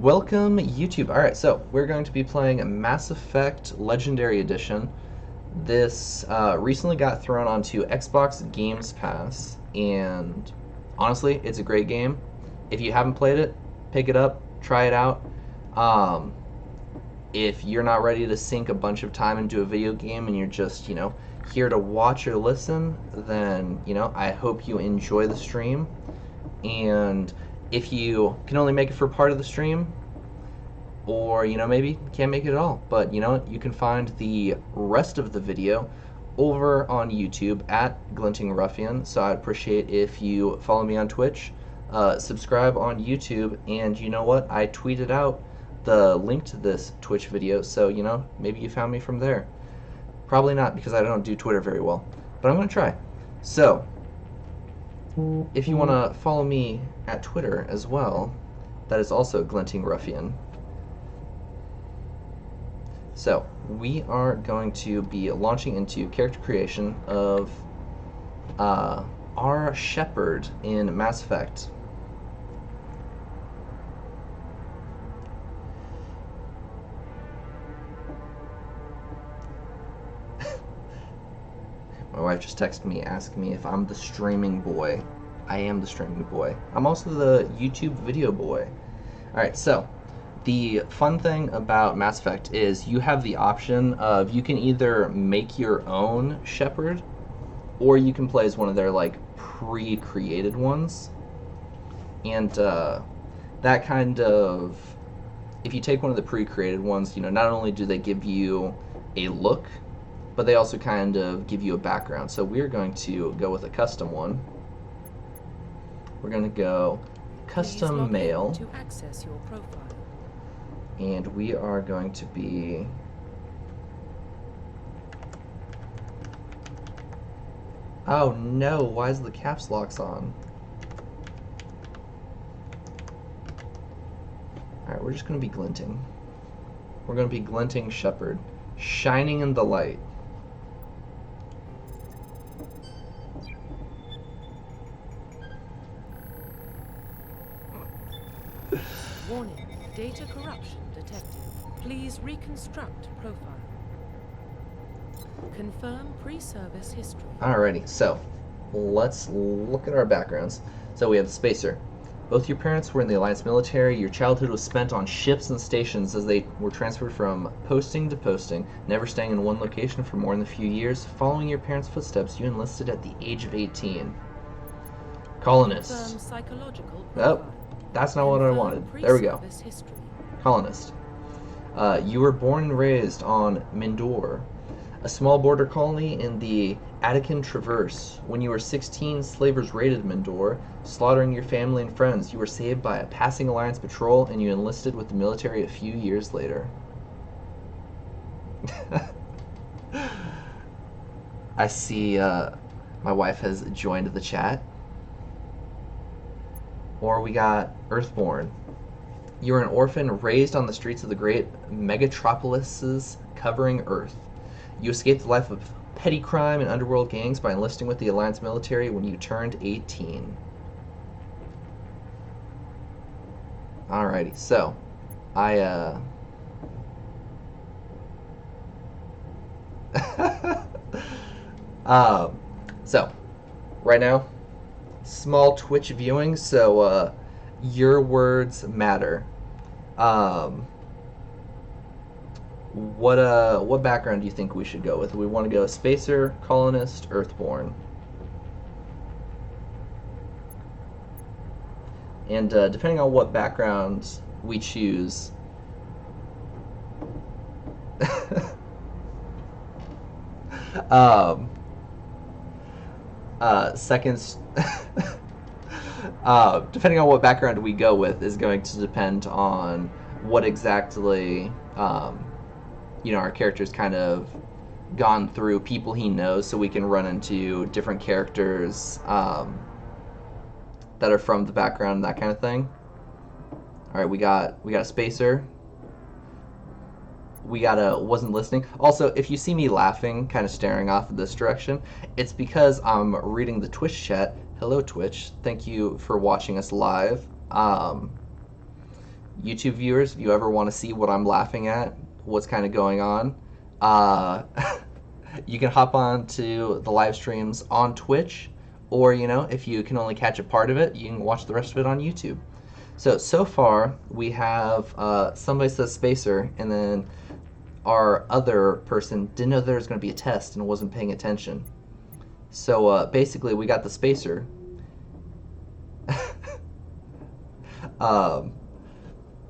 Welcome, YouTube. Alright, so we're going to be playing Mass Effect Legendary Edition. This recently got thrown onto Xbox Games Pass, and honestly, it's a great game. If you haven't played it, pick it up, try it out. Um, if you're not ready to sink a bunch of time into a video game and you're just, here to watch or listen, then, I hope you enjoy the stream. And if you can only make it for part of the stream, or maybe can't make it at all, but you can find the rest of the video over on YouTube at GlintingRuffian. So I'd appreciate if you follow me on Twitch, subscribe on YouTube, and you know what? I tweeted out the link to this Twitch video, so maybe you found me from there. Probably not, because I don't do Twitter very well, but I'm gonna try. So if you want to follow me at Twitter as well, that is also GlintingRuffian. So we are going to be launching into character creation of our Shepard in Mass Effect. My wife just texted me asking me if I'm the streaming boy. I am the streaming boy. I'm also the YouTube video boy. Alright, so the fun thing about Mass Effect is you have the option of you can either make your own Shepard, or you can play as one of their pre-created ones. And that kind of, if you take one of the pre-created ones, not only do they give you a look, but they also kind of give you a background. So we're going to go with a custom one. We're going to go custom male. To access your profile. And we are going to be oh no, why is the caps locks on? Alright, we're just going to be glinting. We're going to be glinting Shepard, shining in the light. Warning, data corruption detected. Please reconstruct profile. Confirm pre-service history. Alrighty, so let's look at our backgrounds. So we have the Spacer. Both your parents were in the Alliance military. Your childhood was spent on ships and stations as they were transferred from posting to posting, never staying in one location for more than a few years. Following your parents' footsteps, you enlisted at the age of 18. Colonist. Confirm psychological Oh, profile. that's not what I wanted. There we go. Pre-service history. Colonist. You were born and raised on Mindor, a small border colony in the Attican Traverse. When you were 16, slavers raided Mindor, slaughtering your family and friends. You were saved by a passing Alliance patrol, and you enlisted with the military a few years later. I see my wife has joined the chat. Or we got Earthborn. You were an orphan raised on the streets of the great megatropolises covering Earth. You escaped the life of petty crime and underworld gangs by enlisting with the Alliance military when you turned 18. Alrighty, so so right now, small Twitch viewing, so your words matter. What background do you think we should go with? We want to go Spacer, Colonist, Earthborn. And depending on what background we choose, seconds. Depending on what background we go with is going to depend on what exactly our character's kind of gone through, people he knows, so we can run into different characters that are from the background, that kind of thing. Alright, we got a Spacer. We got a wasn't listening. Also, if you see me laughing, kind of staring off in this direction, it's because I'm reading the Twitch chat. Hello, Twitch. Thank you for watching us live. YouTube viewers, if you ever want to see what I'm laughing at, what's kind of going on, uh, you can hop on to the live streams on Twitch, or, if you can only catch a part of it, you can watch the rest of it on YouTube. So far, we have somebody says Spacer, and then our other person didn't know there was going to be a test and wasn't paying attention. So basically, we got the Spacer.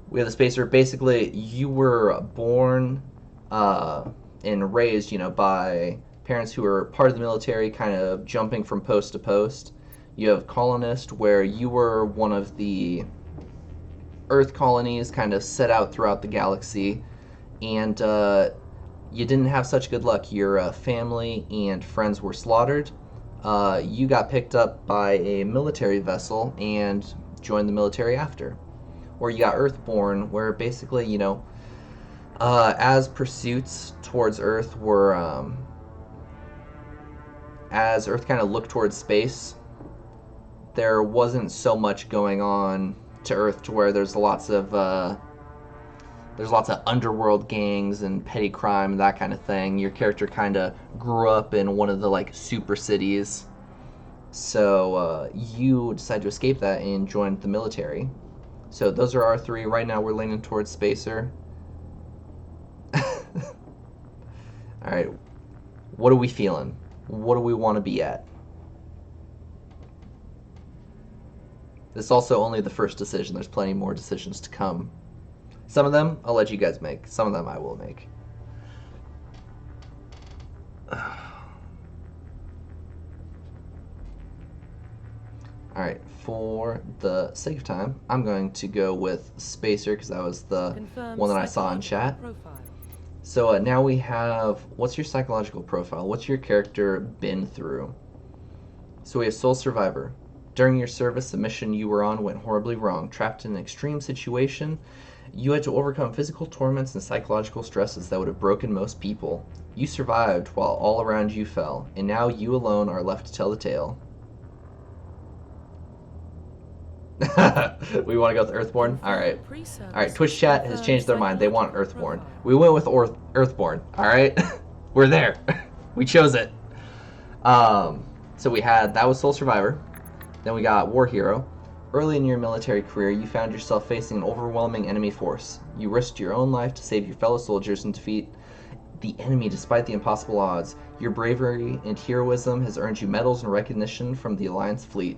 We have the Spacer. Basically, you were born and raised, by parents who were part of the military, kind of jumping from post to post. You have Colonist, where you were one of the Earth colonies kind of set out throughout the galaxy, and you didn't have such good luck. Your family and friends were slaughtered. You got picked up by a military vessel and joined the military after. Or you got Earthborn, where basically, as pursuits towards Earth were, as Earth kind of looked towards space, there wasn't so much going on to Earth to where there's lots of underworld gangs and petty crime and that kind of thing. Your character kind of grew up in one of the super cities, so you decided to escape that and joined the military. So those are our three. Right now we're leaning towards Spacer. Alright, what are we feeling? What do we want to be at? This is also only the first decision. There's plenty more decisions to come. Some of them I'll let you guys make. Some of them I will make. Alright, for the sake of time, I'm going to go with Spacer because that was the one that I saw in chat. So now we have, what's your psychological profile? What's your character been through? So we have Soul Survivor. During your service, the mission you were on went horribly wrong. Trapped in an extreme situation, you had to overcome physical torments and psychological stresses that would have broken most people. You survived while all around you fell, and now you alone are left to tell the tale. We want to go with Earthborn? Alright. Alright, Twitch chat has changed their mind. They want Earthborn. We went with Earthborn. Alright? We're there. We chose it. So we had, that was Soul Survivor. Then we got War Hero. Early in your military career, you found yourself facing an overwhelming enemy force. You risked your own life to save your fellow soldiers and defeat the enemy despite the impossible odds. Your bravery and heroism has earned you medals and recognition from the Alliance fleet.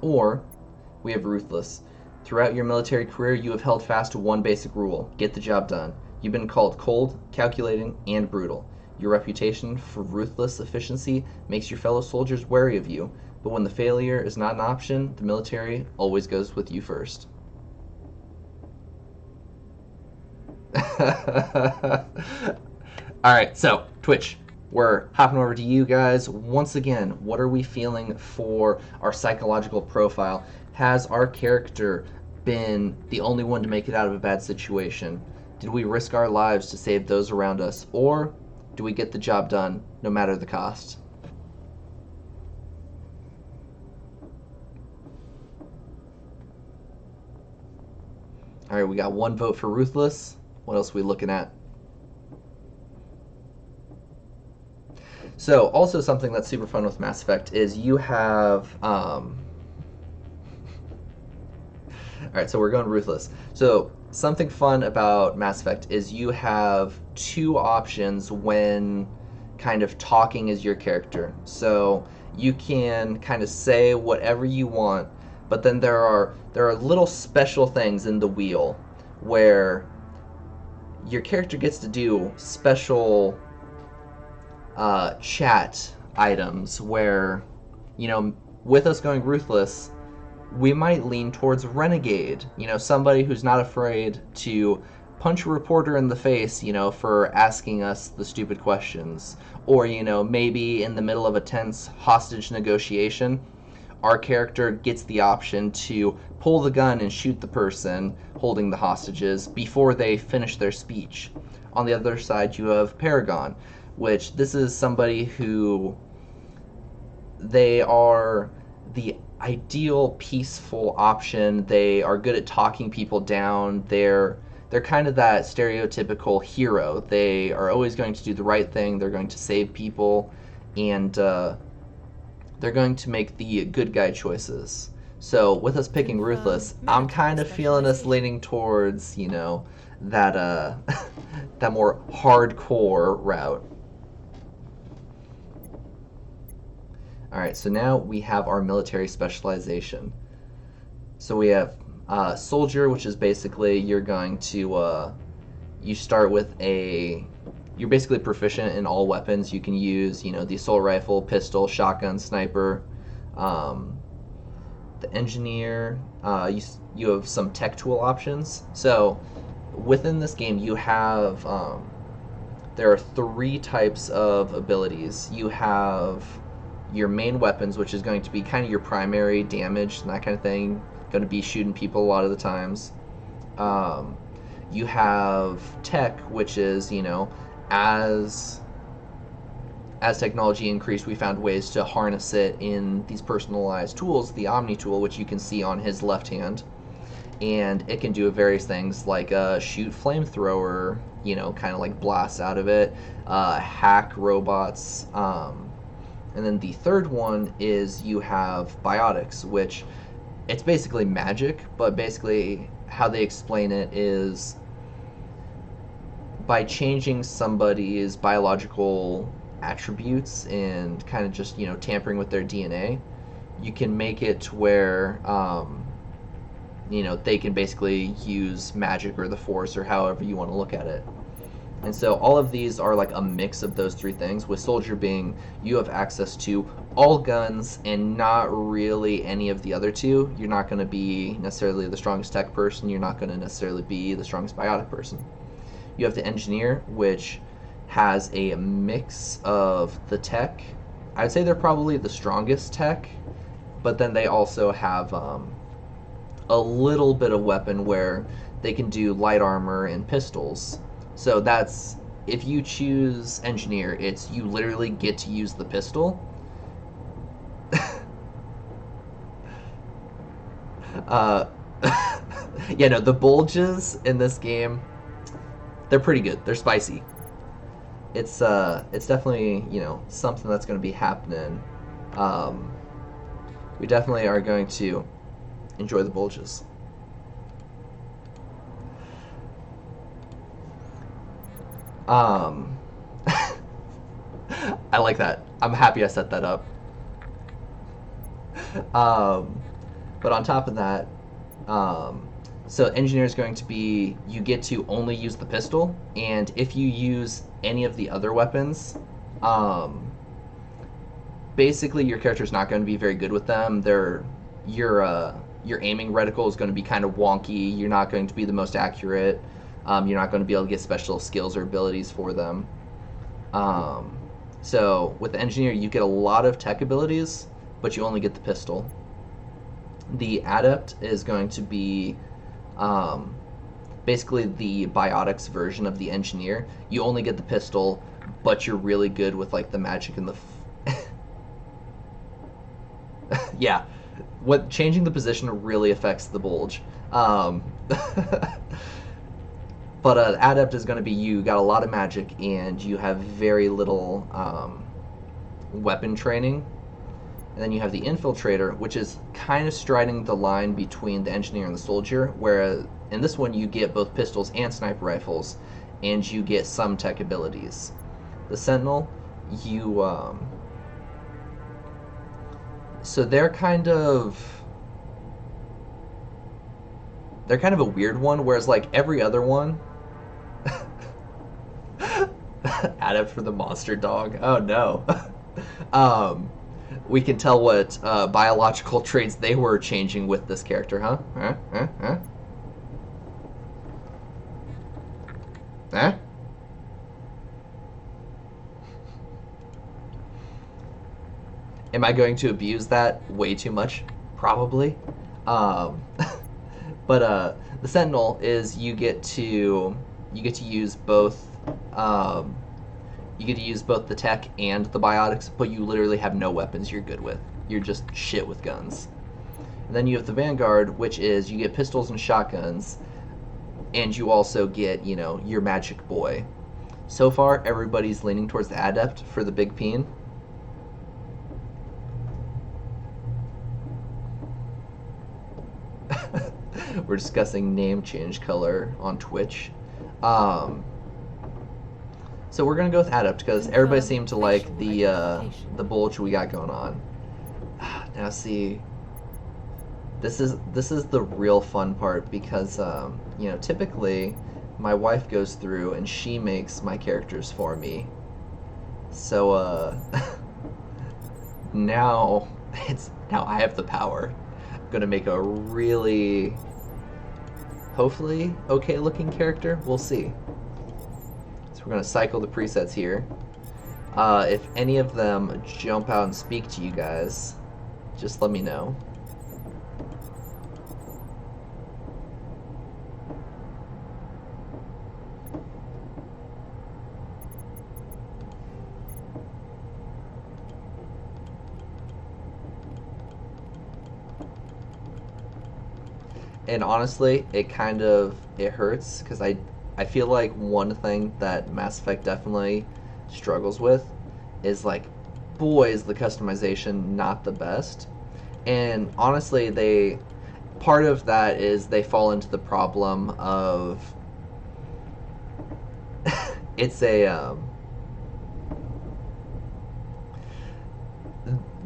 Or, we have Ruthless. Throughout your military career, you have held fast to one basic rule: get the job done. You've been called cold, calculating, and brutal. Your reputation for ruthless efficiency makes your fellow soldiers wary of you, but when the failure is not an option, the military always goes with you first. Alright, so, Twitch. We're hopping over to you guys. Once again, what are we feeling for our psychological profile? Has our character been the only one to make it out of a bad situation? Did we risk our lives to save those around us? Or do we get the job done no matter the cost? Alright, we got one vote for Ruthless. What else are we looking at? So, also something that's super fun with Mass Effect is you have, Alright, so we're going Ruthless. So, something fun about Mass Effect is you have two options when kind of talking as your character. So, you can kind of say whatever you want, but then there are little special things in the wheel where your character gets to do special chat items where, with us going Ruthless, we might lean towards Renegade, somebody who's not afraid to punch a reporter in the face, for asking us the stupid questions. Or, maybe in the middle of a tense hostage negotiation, our character gets the option to pull the gun and shoot the person holding the hostages before they finish their speech. On the other side, you have Paragon, which this is somebody who they are the ideal peaceful option. They are good at talking people down. They're kind of that stereotypical hero. They are always going to do the right thing. They're going to save people, and they're going to make the good guy choices. So with us picking Ruthless, I'm kind of feeling us leaning towards, that that more hardcore route. All right, so now we have our military specialization. So we have soldier, which is basically you're going to you start with you're basically proficient in all weapons. You can use the assault rifle, pistol, shotgun, sniper. The engineer, you have some tech tool options. So within this game, you have there are three types of abilities. You have your main weapons, which is going to be kind of your primary damage and that kind of thing. Going to be shooting people a lot of the times. You have tech, which is as technology increased, we found ways to harness it in these personalized tools. The Omni tool, which you can see on his left hand, and it can do various things like shoot flamethrower, kind of like blasts out of it, hack robots. And then the third one is you have biotics, which it's basically magic, but basically how they explain it is by changing somebody's biological attributes and kind of just tampering with their DNA, you can make it to where they can basically use magic or the force or however you want to look at it. And so all of these are like a mix of those three things, with soldier being you have access to all guns and not really any of the other two. You're not going to be necessarily the strongest tech person. You're not going to necessarily be the strongest biotic person. You have the engineer, which has a mix of the tech. I'd say they're probably the strongest tech, but then they also have a little bit of weapon where they can do light armor and pistols. So that's, if you choose engineer, it's you literally get to use the pistol. Yeah, no, the bulges in this game, they're pretty good. They're spicy. It's definitely something that's going to be happening. We definitely are going to enjoy the bulges. I like that. I'm happy I set that up. But on top of that, so engineer is going to be, you get to only use the pistol, and if you use any of the other weapons, basically your character's not going to be very good with them. Your aiming reticle is going to be kind of wonky. You're not going to be the most accurate. You're not going to be able to get special skills or abilities for them. So with the engineer, you get a lot of tech abilities, but you only get the pistol. The adept is going to be basically the biotics version of the engineer. You only get the pistol, but you're really good with like the magic and the yeah, what changing the position really affects the bulge. But adept is going to be you got a lot of magic and you have very little weapon training. And then you have the infiltrator, which is kind of striding the line between the engineer and the soldier, where in this one you get both pistols and sniper rifles, and you get some tech abilities. The sentinel, so they're kind of a weird one, whereas like every other one, adept for the monster dog. Oh no. We can tell what biological traits they were changing with this character, huh? Am I going to abuse that way too much? Probably. But the Sentinel is you get to use both. You get to use both the tech and the biotics, but you literally have no weapons you're good with. You're just shit with guns. And then you have the Vanguard, which is you get pistols and shotguns, and you also get, you know, your magic boy. So far, everybody's leaning towards the Adept for the big peen. We're discussing name change color on Twitch. So we're gonna go with Adept because everybody seemed to like the bulge we got going on. Now see, this is the real fun part because you know, typically my wife goes through and she makes my characters for me. So now I have the power. I'm gonna make a really, hopefully, okay looking character. We'll see. So we're gonna cycle the presets here. If any of them jump out and speak to you guys, just let me know. And honestly, it hurts because I feel like one thing that Mass Effect definitely struggles with is like, boy, is the customization not the best. And honestly, part of that is they fall into the problem of it's a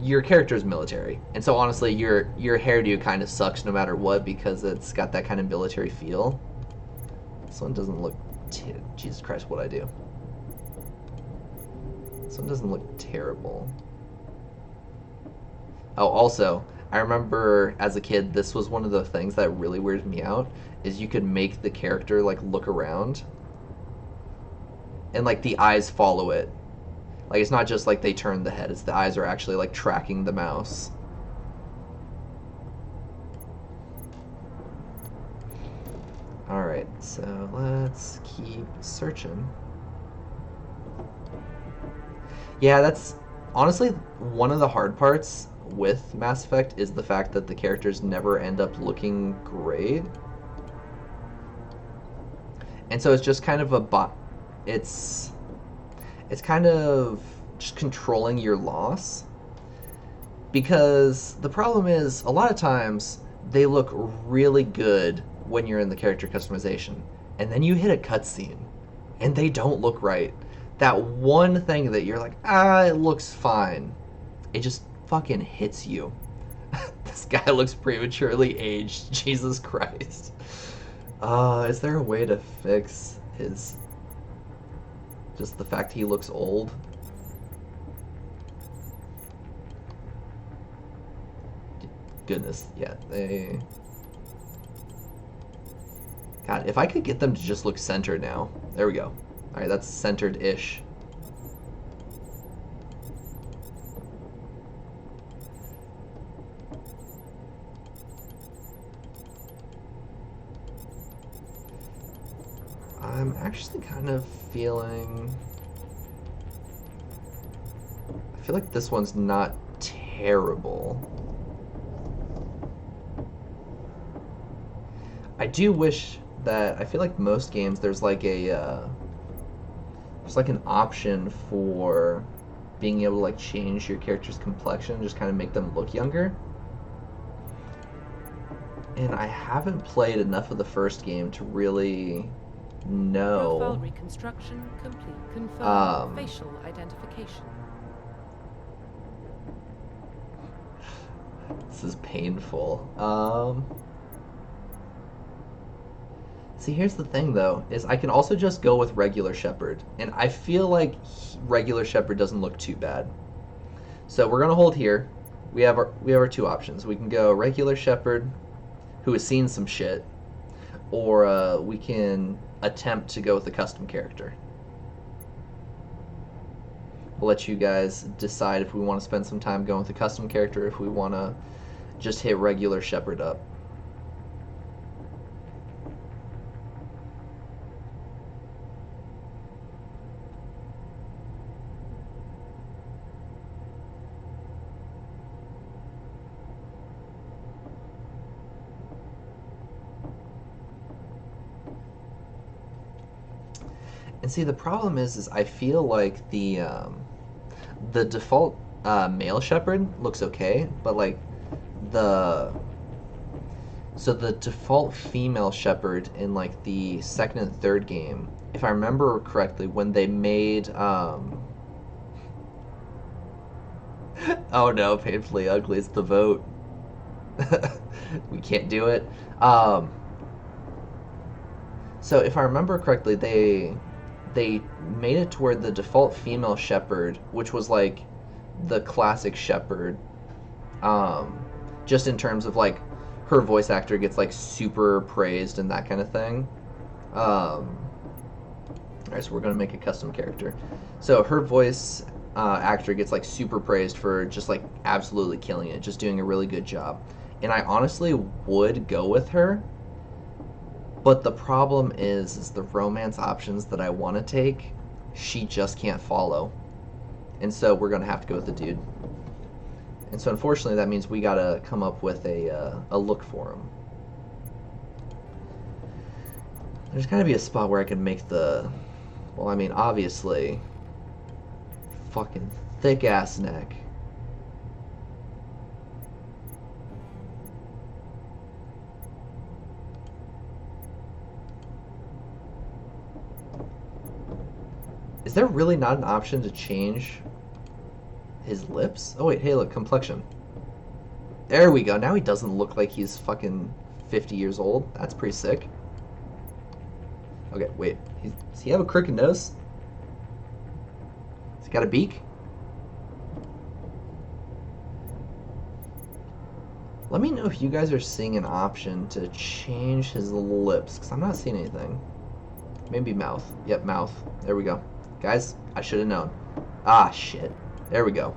your character is military, and so honestly, your hairdo kind of sucks no matter what because it's got that kind of military feel. This one doesn't look. Jesus Christ, what I do? This one doesn't look terrible. Oh, also, I remember as a kid, this was one of the things that really weirded me out. Is you could make the character like look around, and like the eyes follow it. Like, it's not just like they turn the head, it's the eyes are actually like tracking the mouse. Alright, so let's keep searching. Yeah, that's honestly one of the hard parts with Mass Effect is the fact that the characters never end up looking great. And so it's just kind of it's kind of just controlling your loss, because the problem is a lot of times they look really good when you're in the character customization, and then you hit a cutscene and they don't look right. That one thing that you're like, it looks fine, it just fucking hits you. This guy looks prematurely aged. Jesus Christ. Is there a way to fix his just the fact he looks old? Goodness, yeah, God, if I could get them to just look centered now. There we go. Alright, that's centered-ish. I'm actually kind of feeling... I feel like this one's not terrible. I do wish that... I feel like most games there's like a... there's like an option for being able to like change your character's complexion, just kind of make them look younger. And I haven't played enough of the first game to really know. Profile reconstruction complete. Confirm facial identification. This is painful. See, here's the thing though, is I can also just go with regular Shepard, and I feel like regular Shepard doesn't look too bad. So we're gonna hold here. We have our two options. We can go regular Shepard, who has seen some shit, or we can attempt to go with a custom character. We'll let you guys decide if we want to spend some time going with a custom character, or if we want to just hit regular Shepard up. And see, the problem is I feel like the default male shepherd looks okay, but like the so the default female shepherd in like the second and third game, if I remember correctly, when they made oh no, painfully ugly, it's the vote. We can't do it. So if I remember correctly, they made it to where the default female shepherd, which was like the classic shepherd, just in terms of like her voice actor gets like super praised and that kind of thing. Alright, so we're gonna make a custom character. So her voice actor gets like super praised for just like absolutely killing it, just doing a really good job. And I honestly would go with her, but the problem is the romance options that I want to take, she just can't follow. And so we're gonna have to go with the dude. And so unfortunately that means we gotta come up with a look for him. There's gotta be a spot where I can make the, well, I mean, obviously, fucking thick ass neck. Is there really not an option to change his lips? Oh wait, hey look, complexion. There we go. Now he doesn't look like he's fucking 50 years old. That's pretty sick. Okay, wait. Does he have a crooked nose? Has he got a beak? Let me know if you guys are seeing an option to change his lips, because I'm not seeing anything. Maybe mouth. Yep, mouth. There we go. Guys, I should have known. Ah, shit. There we go.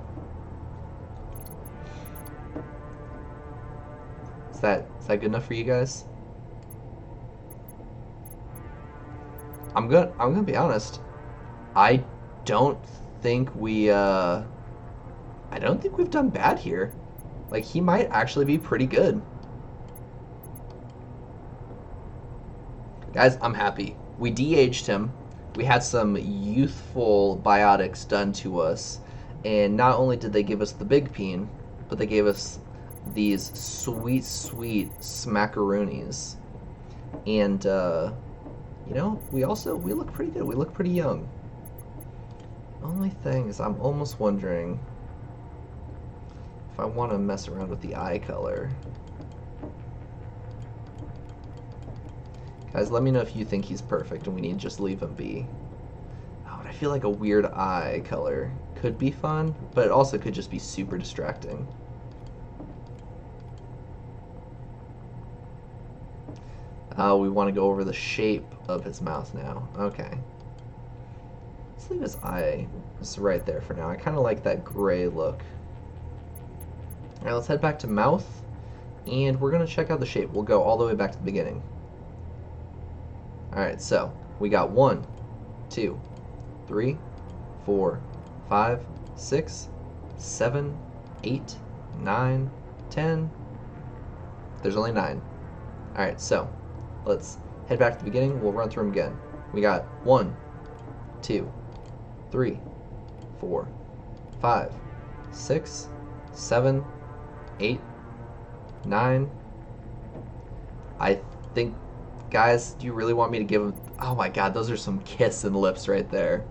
Is that good enough for you guys? I'm gonna be honest. I don't think we've done bad here. Like, he might actually be pretty good. Guys, I'm happy. We de-aged him. We had some youthful biotics done to us, and not only did they give us the big peen, but they gave us these sweet, sweet smackaroonies. And, you know, we look pretty good. We look pretty young. Only thing is, I'm almost wondering if I want to mess around with the eye color. Guys, let me know if you think he's perfect and we need to just leave him be. Oh, but I feel like a weird eye color could be fun, but it also could just be super distracting. We want to go over the shape of his mouth now. Okay. Let's leave his eye just right there for now. I kind of like that gray look. Alright, let's head back to mouth, and we're going to check out the shape. We'll go all the way back to the beginning. Alright, so we got 1, 2, 3, 4, 5, 6, 7, 8, 9, 10. There's only 9. Alright, so let's head back to the beginning. We'll run through them again. We got 1, 2, 3, 4, 5, 6, 7, 8, 9. I think, guys, do you really want me to give him... Oh my god, those are some kissing lips right there.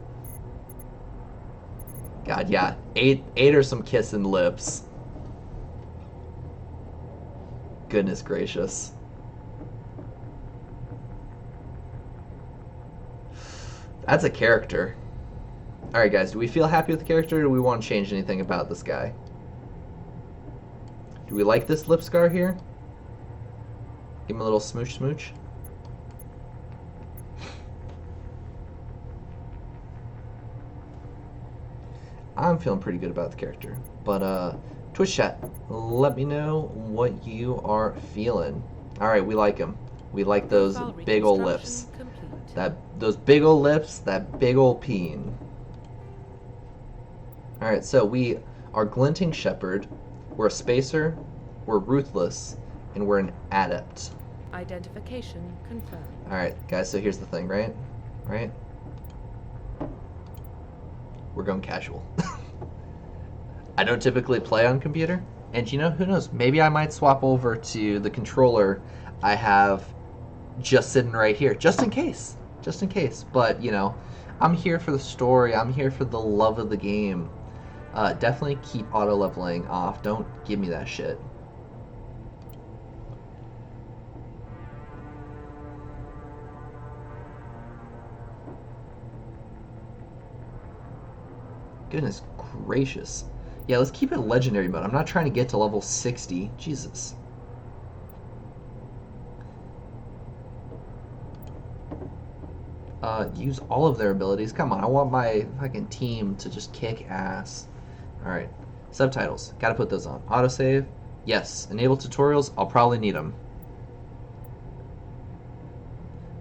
God, yeah. 8 are some kissing lips. Goodness gracious. That's a character. Alright guys, do we feel happy with the character, or do we want to change anything about this guy? Do we like this lip scar here? Give him a little smooch smooch. I'm feeling pretty good about the character. But, Twitch chat, let me know what you are feeling. Alright, we like him. We like those big ol' lips. Those big ol' lips, that big ol' peen. Alright, so we are Glinting Shepherd, we're a spacer, we're ruthless, and we're an adept. Identification confirmed. Alright, guys, so here's the thing, right? we're going casual. I don't typically play on computer, and you know, who knows? Maybe I might swap over to the controller I have just sitting right here, just in case. Just in case. But, you know, I'm here for the story. I'm here for the love of the game. Definitely keep auto-leveling off. Don't give me that shit. Goodness gracious. Yeah, let's keep it legendary mode. I'm not trying to get to level 60. Jesus. Use all of their abilities. Come on, I want my fucking team to just kick ass. Alright. Subtitles. Gotta put those on. Autosave. Yes. Enable tutorials. I'll probably need them.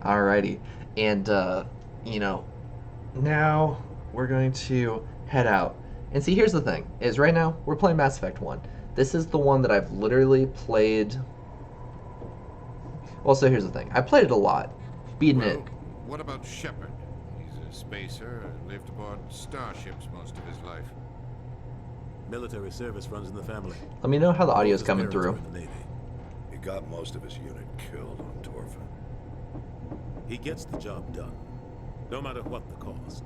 Alrighty. And, you know, now we're going to head out. And see, here's the thing, is right now, we're playing Mass Effect 1. This is the one that I've literally played... Well, so here's the thing. I played it a lot. Beaten it. What about Shepard? He's a spacer, lived aboard starships most of his life. Military service runs in the family. Let me know how the audio's coming through. In the Navy. He got most of his unit killed on Torfa. He gets the job done, no matter what the cost.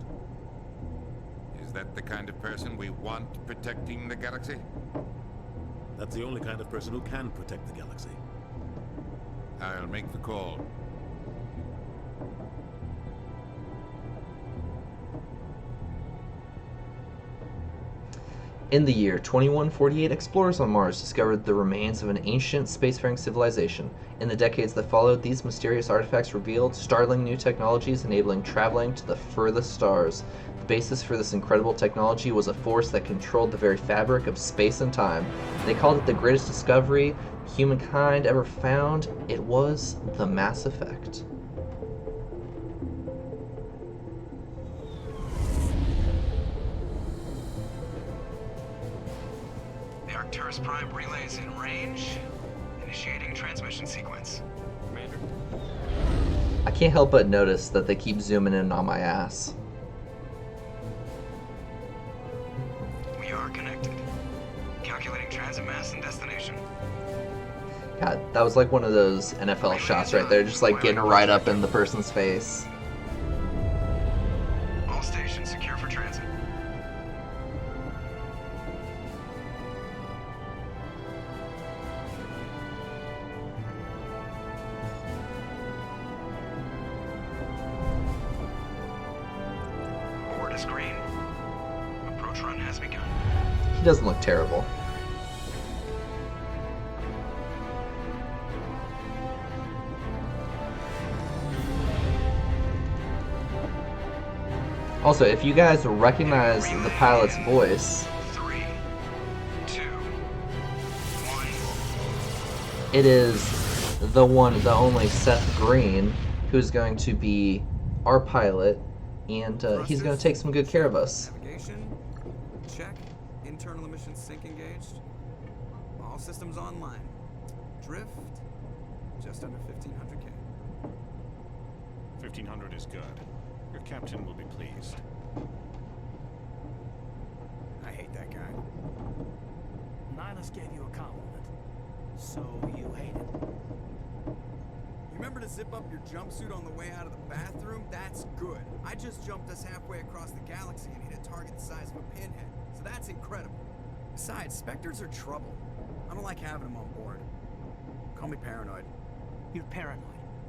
Is that the kind of person we want protecting the galaxy? That's the only kind of person who can protect the galaxy. I'll make the call. In the year 2148, explorers on Mars discovered the remains of an ancient spacefaring civilization. In the decades that followed, these mysterious artifacts revealed startling new technologies enabling traveling to the furthest stars. The basis for this incredible technology was a force that controlled the very fabric of space and time. They called it the greatest discovery humankind ever found. It was the Mass Effect. Arcturus Prime relays in range. Initiating transmission sequence. Commander. I can't help but notice that they keep zooming in on my ass. We are connected. Calculating transit mass and destination. God, that was like one of those NFL shots right there, just like getting right up in the person's face. All stations secure for transit. Board is green. Approach run has begun. He doesn't look terrible. Also, if you guys recognize the pilot's voice, 3, 2, 1. it is the one, the only Seth Green, who's going to be our pilot, and he's going to take some good care of us. Navigation, check. Internal emissions sync engaged. All systems online. Drift, just under 1500K. 1500 is good. Your captain will be pleased. I hate that guy. Nihilus gave you a compliment, so you hate it. You remember to zip up your jumpsuit on the way out of the bathroom? That's good. I just jumped us halfway across the galaxy and hit a target the size of a pinhead, so that's incredible. Besides, Spectres are trouble. I don't like having them on board. Call me paranoid. You're paranoid.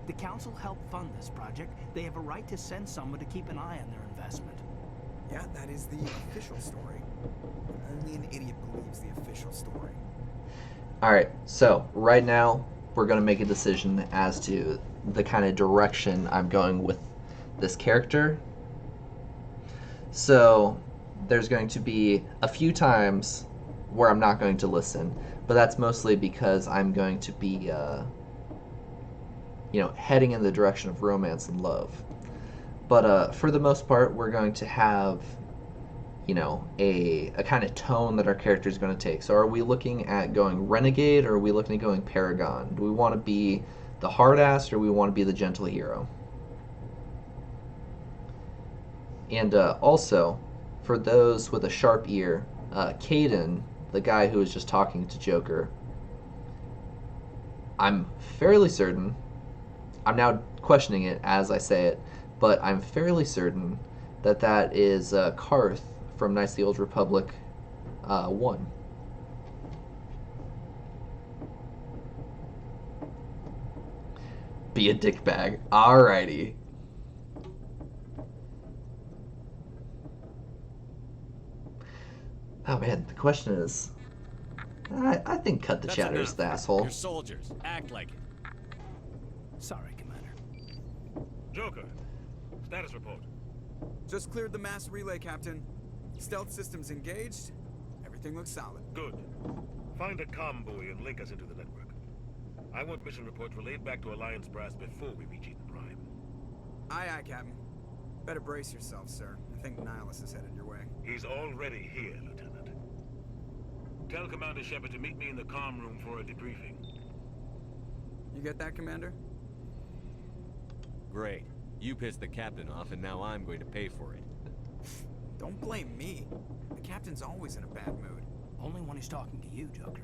The Council helped fund this project. They have a right to send someone to keep an eye on their investment. Yeah, that is the official story. Only an idiot believes the official story. Alright, so right now we're going to make a decision as to the kind of direction I'm going with this character. So there's going to be a few times where I'm not going to listen, but that's mostly because I'm going to be you know, heading in the direction of romance and love. But for the most part, we're going to have, you know, a kind of tone that our character is going to take. So are we looking at going renegade, or are we looking at going Paragon? Do we want to be the hard ass, or do we want to be the gentle hero? And also, for those with a sharp ear, Caden, the guy who was just talking to Joker, I'm fairly certain, I'm now questioning it as I say it, but I'm fairly certain that that is Karth from Knights of the Old Republic 1. Be a dickbag. Alrighty. Oh man, the question is, I think cut the chatters, the asshole. You're soldiers. Act like it. Sorry, Commander. Joker, status report. Just cleared the mass relay, Captain. Stealth systems engaged. Everything looks solid. Good. Find a comm buoy and link us into the network. I want mission reports relayed back to Alliance brass before we reach Eden Prime. Aye, aye, Captain. Better brace yourself, sir. I think Nihilus is headed your way. He's already here, Lieutenant. Tell Commander Shepard to meet me in the comm room for a debriefing. You get that, Commander? Great. You pissed the captain off, and now I'm going to pay for it. Don't blame me. The Captain's always in a bad mood. Only when he's talking to you, Joker.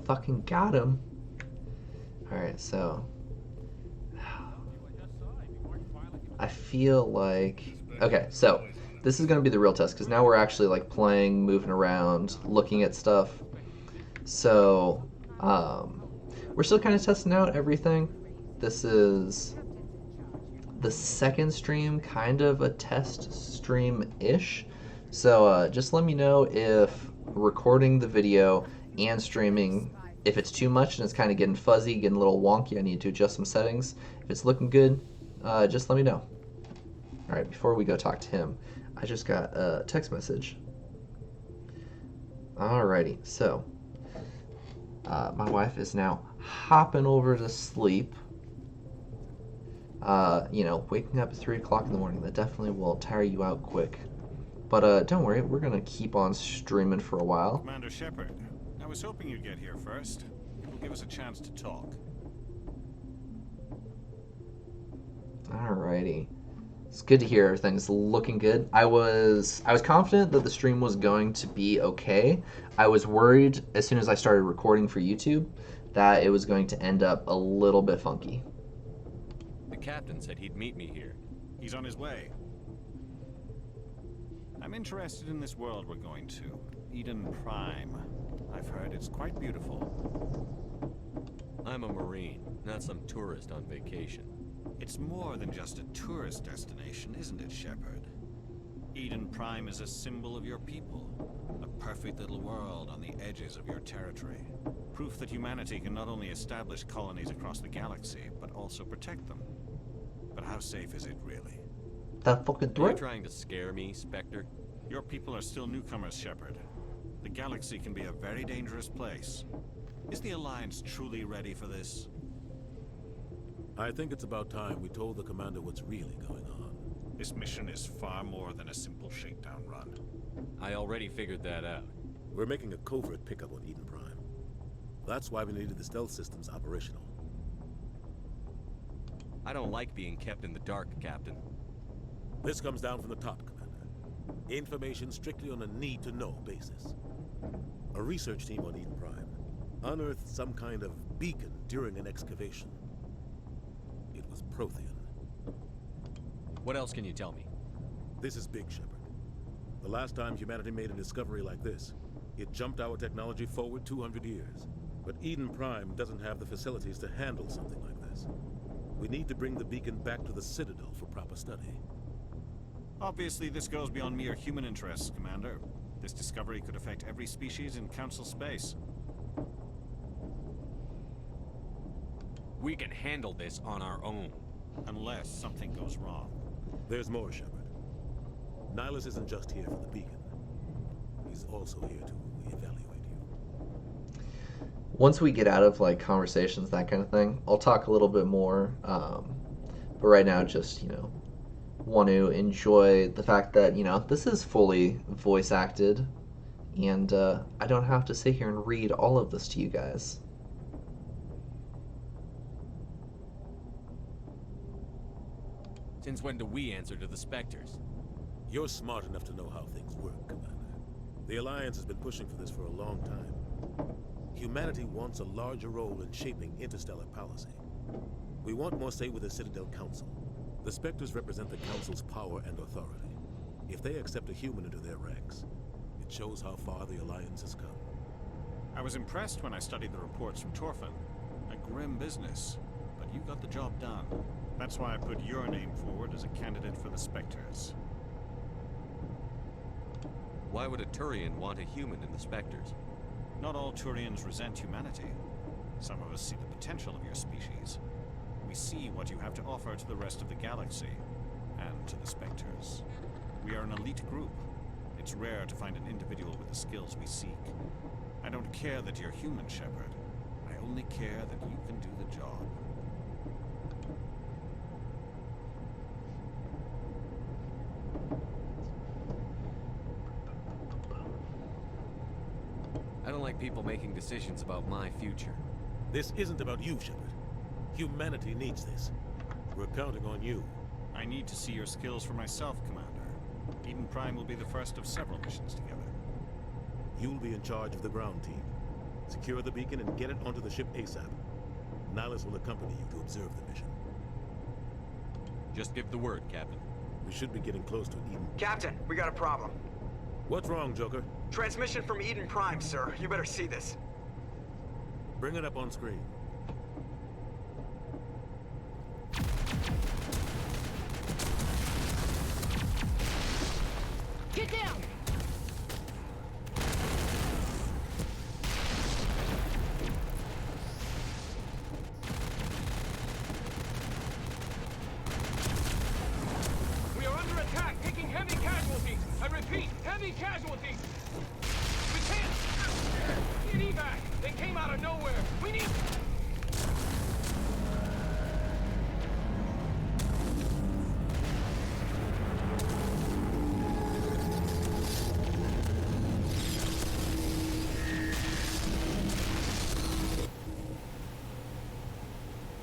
Fucking got him. Alright, so I feel like, okay, so this is going to be the real test, because now we're actually like playing, moving around, looking at stuff. So we're still kind of testing out everything. This is the second stream, kind of a test stream-ish. So just let me know if recording the video and streaming, if it's too much and it's kind of getting fuzzy, getting a little wonky, I need to adjust some settings. If it's looking good, just let me know. Alright, before we go talk to him, I just got a text message. Alrighty, so my wife is now hopping over to sleep. You know, waking up at 3 o'clock in the morning, that definitely will tire you out quick. But don't worry, we're gonna keep on streaming for a while. Commander Shepard, I was hoping you'd get here first. It will give us a chance to talk. Alrighty. It's good to hear everything's looking good. I was confident that the stream was going to be okay. I was worried as soon as I started recording for YouTube that it was going to end up a little bit funky. The captain said he'd meet me here. He's on his way. I'm interested in this world we're going to. Eden Prime. I've heard it's quite beautiful. I'm a Marine, not some tourist on vacation. It's more than just a tourist destination, isn't it, Shepard? Eden Prime is a symbol of your people. A perfect little world on the edges of your territory. Proof that humanity can not only establish colonies across the galaxy, but also protect them. But how safe is it, really? That fucking Are you threat? trying to scare me, Spectre? Your people are still newcomers, Shepard. The galaxy can be a very dangerous place. Is the Alliance truly ready for this? I think it's about time we told the commander what's really going on. This mission is far more than a simple shakedown run. I already figured that out. We're making a covert pickup on Eden Prime. That's why we needed the stealth systems operational. I don't like being kept in the dark, Captain. This comes down from the top, Commander. Information strictly on a need-to-know basis. A research team on Eden Prime unearthed some kind of beacon during an excavation. It was Prothean. What else can you tell me? This is big, Shepard. The last time humanity made a discovery like this, it jumped our technology forward 200 years. But Eden Prime doesn't have the facilities to handle something like this. We need to bring the beacon back to the Citadel for proper study. Obviously, this goes beyond mere human interests, Commander. This discovery could affect every species in Council space. We can handle this on our own. Unless something goes wrong. There's more, Shepard. Nihilus isn't just here for the beacon. He's also here to evaluate you. Once we get out of like conversations, that kind of thing, I'll talk a little bit more. But right now, just, you know, want to enjoy the fact that, you know, this is fully voice acted, and I don't have to sit here and read all of this to you guys. Since when do we answer to the Spectres? You're smart enough to know how things work, Commander. The Alliance has been pushing for this for a long time. Humanity wants a larger role in shaping interstellar policy. We want more say with the Citadel Council. The Spectres represent the Council's power and authority. If they accept a human into their ranks, it shows how far the Alliance has come. I was impressed when I studied the reports from Torfin. A grim business, but you got the job done. That's why I put your name forward as a candidate for the Spectres. Why would a Turian want a human in the Spectres? Not all Turians resent humanity. Some of us see the potential of your species. We see what you have to offer to the rest of the galaxy, and to the Spectres. We are an elite group. It's rare to find an individual with the skills we seek. I don't care that you're human, Shepard. I only care that you can do the job. I don't like people making decisions about my future. This isn't about you, Shepard. Humanity needs this. We're counting on you. I need to see your skills for myself, Commander. Eden Prime will be the first of several missions together. You'll be in charge of the ground team. Secure the beacon and get it onto the ship ASAP. Nihilus will accompany you to observe the mission. Just give the word, Captain. We should be getting close to Eden. Captain, we got a problem. What's wrong, Joker? Transmission from Eden Prime, sir. You better see this. Bring it up on screen. Get down! We are under attack, taking heavy casualties. I repeat, heavy casualties. We can't. Need evac. They came out of nowhere. We need.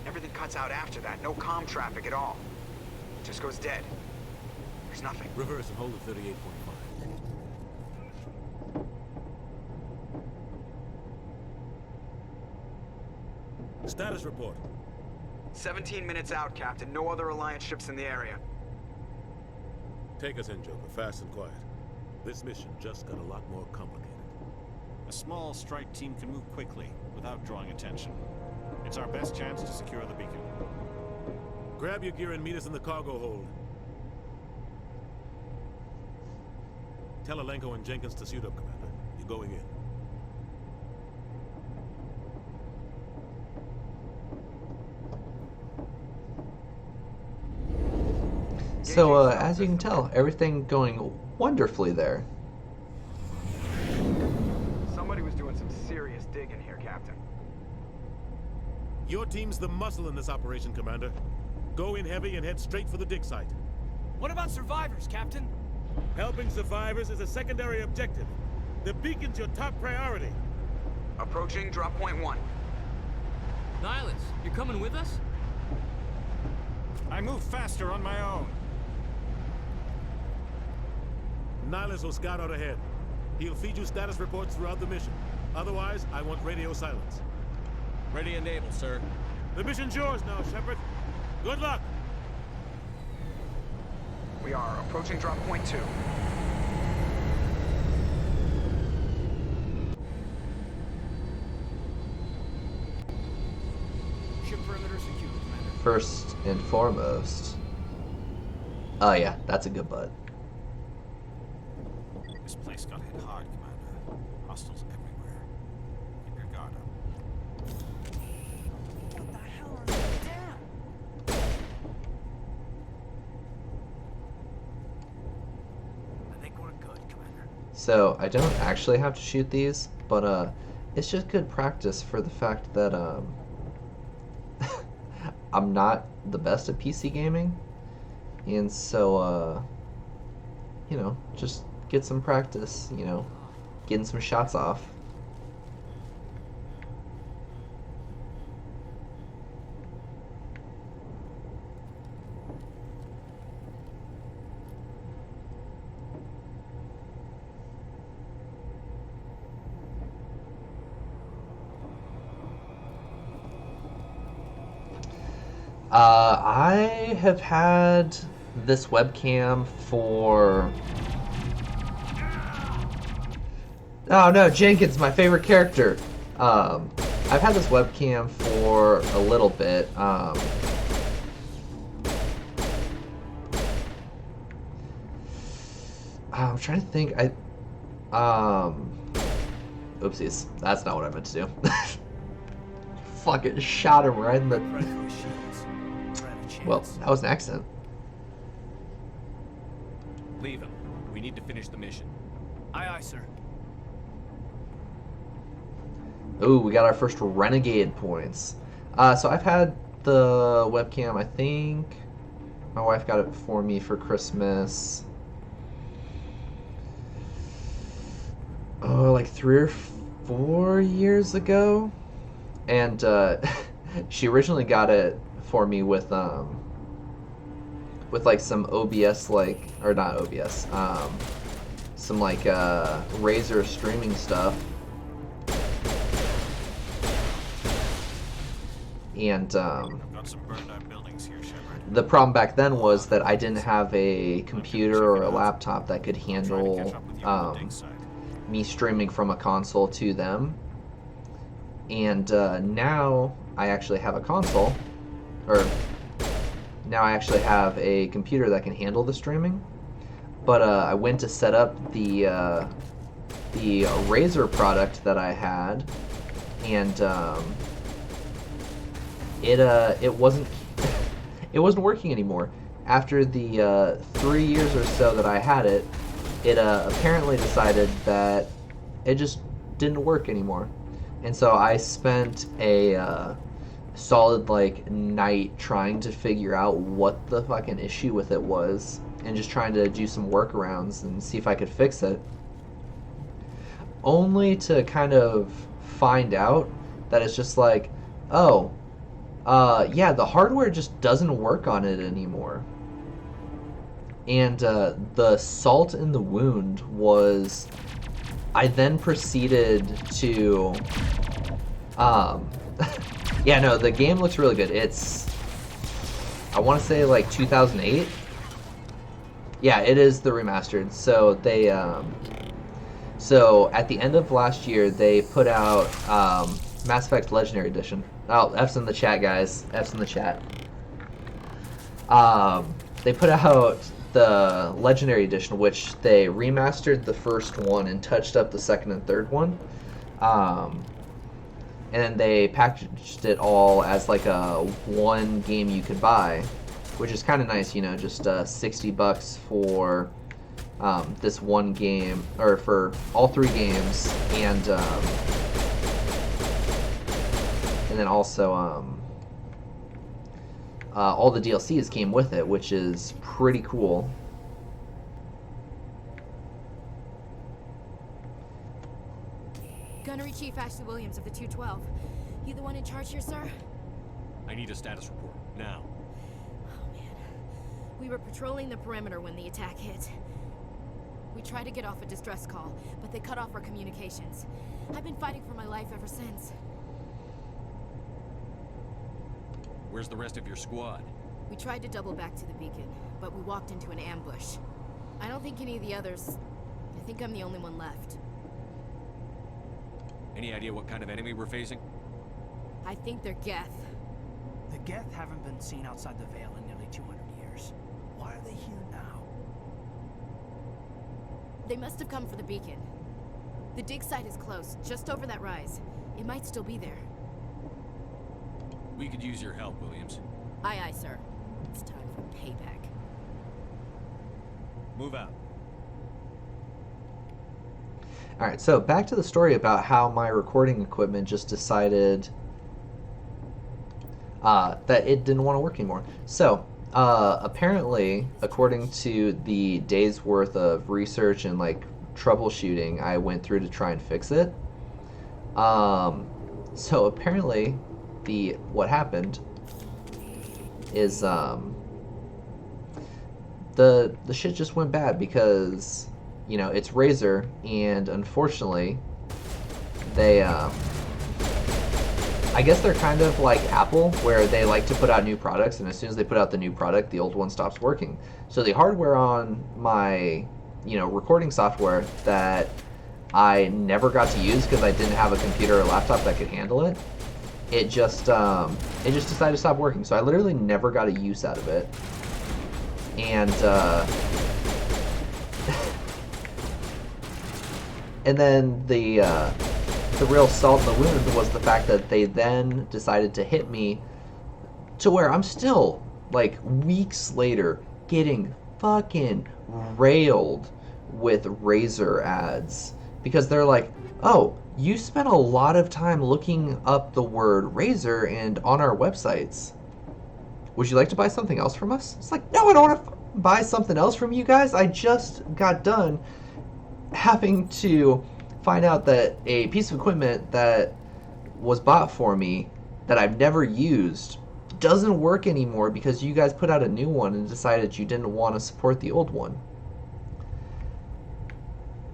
Everything cuts out after that. No comm traffic at all. It just goes dead. There's nothing. Reverse and hold at 38.5. Status report. 17 minutes out, Captain. No other Alliance ships in the area. Take us in, Joker, fast and quiet. This mission just got a lot more complicated. A small strike team can move quickly, without drawing attention. It's our best chance to secure the beacon. Grab your gear and meet us in the cargo hold. Tell Alenko and Jenkins to suit up, Commander. You're going in. So, as you can tell, everything going wonderfully there. Somebody was doing some serious digging here, Captain. Your team's the muscle in this operation, Commander. Go in heavy and head straight for the dig site. What about survivors, Captain? Helping survivors is a secondary objective. The beacon's your top priority. Approaching drop point 1. Nihilus, you're coming with us? I move faster on my own. Nihilus will scout out ahead. He'll feed you status reports throughout the mission. Otherwise, I want radio silence. Ready and able, sir. The mission's yours now, Shepard. Good luck! We are approaching drop point 2. Ship perimeter secured, Commander. First and foremost. Oh yeah, that's a good butt. This place got hit hard, Commander. Hostiles everywhere. Keep your guard up. What the hell are they down? I think we're good, Commander. So I don't actually have to shoot these, but it's just good practice for the fact that I'm not the best at PC gaming, and so you know, just get some practice, you know, getting some shots off. I have had this webcam for... Oh no, Jenkins, my favorite character. I've had this webcam for a little bit. I'm trying to think. Oopsies. That's not what I meant to do. Fucking shot him right in the... Well, that was an accident. Leave him. We need to finish the mission. Aye, aye, sir. Ooh, we got our first renegade points. So I've had the webcam, I think my wife got it for me for Christmas. Oh, like 3 or 4 years ago. And she originally got it for me with like some OBS, like, or not OBS, some like Razer streaming stuff. And the problem back then was that I didn't have a computer or a laptop that could handle me streaming from a console to them. And now I actually have a console, or now I actually have a computer that can handle the streaming. But I went to set up the Razer product that I had, and it wasn't working anymore. After the 3 years or so that I had it, it apparently decided that it just didn't work anymore. And so I spent a solid like night trying to figure out what the fucking issue with it was, and just trying to do some workarounds and see if I could fix it. Only to kind of find out that it's just like, oh, yeah, the hardware just doesn't work on it anymore. And the salt in the wound was, I then proceeded to, yeah, no, the game looks really good. It's, I want to say like 2008. Yeah, it is the remastered. So they, so at the end of last year, they put out Mass Effect Legendary Edition. Oh, F's in the chat, guys. F's in the chat. They put out the Legendary Edition, which they remastered the first one and touched up the second and third one. And they packaged it all as like a one game you could buy, which is kind of nice, you know, just $60 for this one game, or for all 3 games, and then also all the DLCs came with it, which is pretty cool. Gunnery Chief Ashley Williams of the 212. You the one in charge here, sir? I need a status report, now. Oh, man. We were patrolling the perimeter when the attack hit. We tried to get off a distress call, but they cut off our communications. I've been fighting for my life ever since. Where's the rest of your squad? We tried to double back to the beacon, but we walked into an ambush. I don't think any of the others... I think I'm the only one left. Any idea what kind of enemy we're facing? I think they're Geth. The Geth haven't been seen outside the Veil in nearly 200 years. Why are they here now? They must have come for the beacon. The dig site is close, just over that rise. It might still be there. We could use your help, Williams. Aye, aye, sir. It's time for payback. Move out. Alright, so back to the story about how my recording equipment just decided that it didn't want to work anymore. So, apparently, according to the day's worth of research and like troubleshooting I went through to try and fix it, so apparently what happened is the shit just went bad because, you know, it's Razer, and unfortunately they I I guess they're kind of like Apple, where they like to put out new products, and as soon as they put out the new product, the old one stops working. So the hardware on my, recording software that I never got to use because I didn't have a computer or laptop that could handle it, it just decided to stop working. So I literally never got a use out of it. And and then the real salt in the wound was the fact that they then decided to hit me to where I'm still, like, weeks later, getting fucking railed with Razer ads. Because they're like, oh, you spent a lot of time looking up the word Razer and on our websites. Would you like to buy something else from us? It's like, no, I don't want to buy something else from you guys. I just got done having to find out that a piece of equipment that was bought for me that I've never used doesn't work anymore because you guys put out a new one and decided you didn't want to support the old one.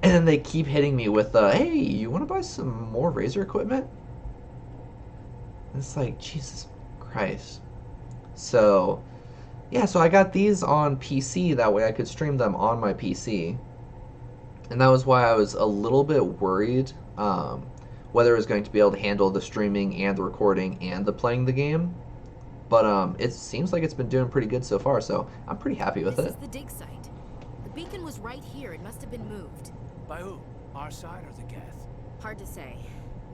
And then they keep hitting me with, hey, you want to buy some more Razer equipment? And it's like, Jesus Christ. So, yeah, so I got these on PC, that way I could stream them on my PC. And that was why I was a little bit worried whether it was going to be able to handle the streaming and the recording and the playing the game. But it seems like it's been doing pretty good so far, so I'm pretty happy with it. This is the dig site. The beacon was right here. It must have been moved. By who? Our side or the Geth? Hard to say.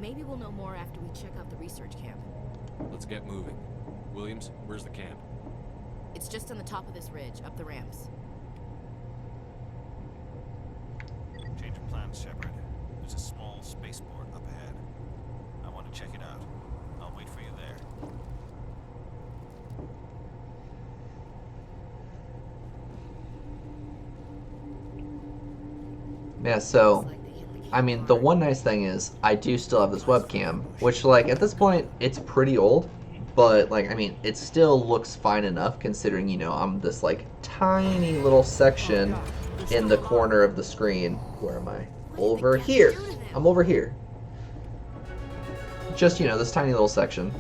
Maybe we'll know more after we check out the research camp. Let's get moving. Williams, where's the camp? It's just on the top of this ridge, up the ramps. Change of plans, Shepard. There's a small spaceport up ahead. I want to check it out. I'll wait for you there. Yeah, so, I mean, the one nice thing is I do still have this webcam, which, like, at this point, it's pretty old, but, like, I mean, it still looks fine enough considering, I'm this, like, tiny little section in the corner of the screen. Where am I? Over here. I'm over here. Just, this tiny little section.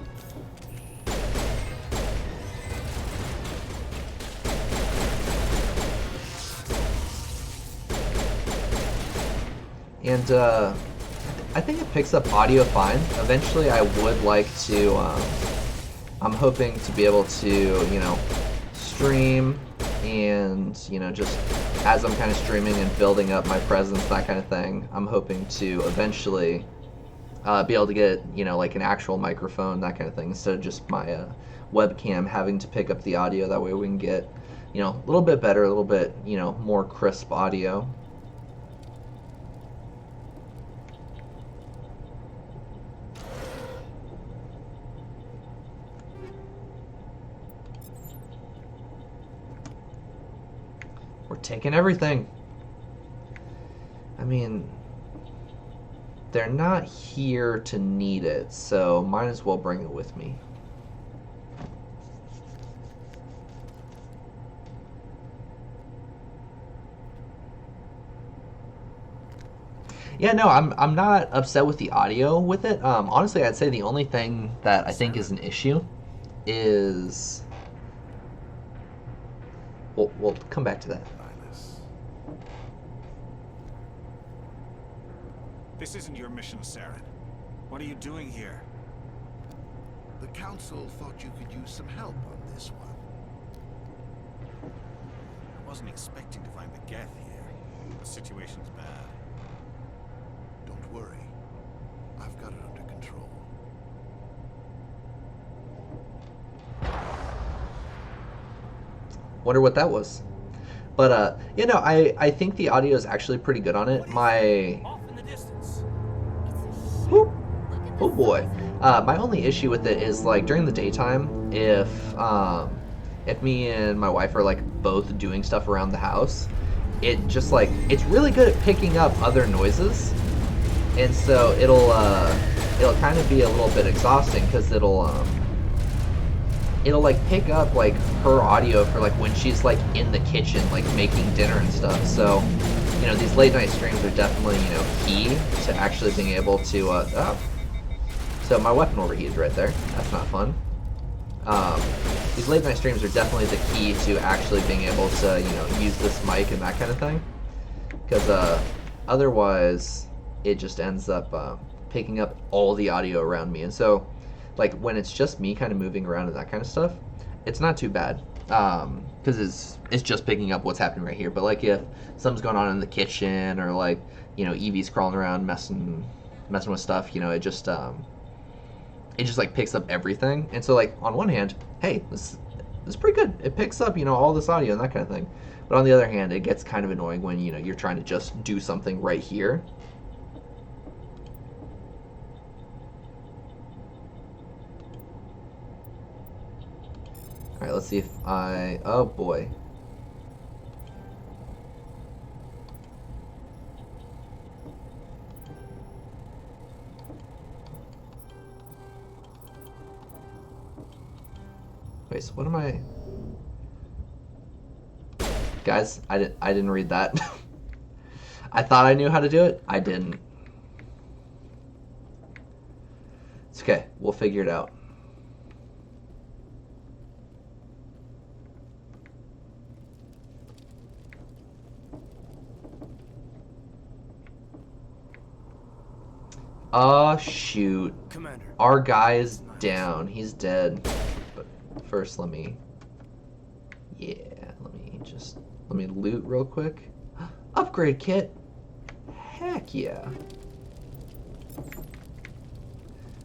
And I think it picks up audio fine. Eventually I would like to, I'm hoping to be able to, stream and, just as I'm kind of streaming and building up my presence, that kind of thing, I'm hoping to eventually be able to get, like an actual microphone, that kind of thing, instead of just my webcam having to pick up the audio. That way we can get, a little bit better, a little bit, more crisp audio. We're taking everything. I mean, they're not here to need it, so might as well bring it with me. Yeah, no, I'm not upset with the audio with it. Honestly, I'd say the only thing that I think is an issue is... We'll come back to that. This isn't your mission, Saren. What are you doing here? The Council thought you could use some help on this one. I wasn't expecting to find the Geth here. The situation's bad. Don't worry. I've got it under control. Wonder what that was. But, I think the audio is actually pretty good on it. Oh boy. My only issue with it is, like, during the daytime, if me and my wife are, like, both doing stuff around the house, it just, like, it's really good at picking up other noises. And so it'll kind of be a little bit exhausting, because it'll like pick up like her audio for like when she's like in the kitchen like making dinner and stuff. So these late night streams are definitely key to actually being able to So my weapon overheated right there. That's not fun. These late night streams are definitely the key to actually being able to, you know, use this mic and that kind of thing. Because otherwise, it just ends up picking up all the audio around me. And so, like, when it's just me kind of moving around and that kind of stuff, it's not too bad. Because it's just picking up what's happening right here. But, like, if something's going on in the kitchen or, like, you know, Evie's crawling around messing with stuff, you know, it just like picks up everything. And so, like, on one hand, hey, this is pretty good. It picks up, you know, all this audio and that kind of thing. But on the other hand, it gets kind of annoying when, you know, you're trying to just do something right here. All right, let's see if oh boy. Wait, so what am I? Guys, I didn't read that. I thought I knew how to do it. I didn't. It's okay. We'll figure it out. Oh shoot. Commander. Our guy is down. He's dead. But first let me let me loot real quick. Upgrade kit. Heck yeah.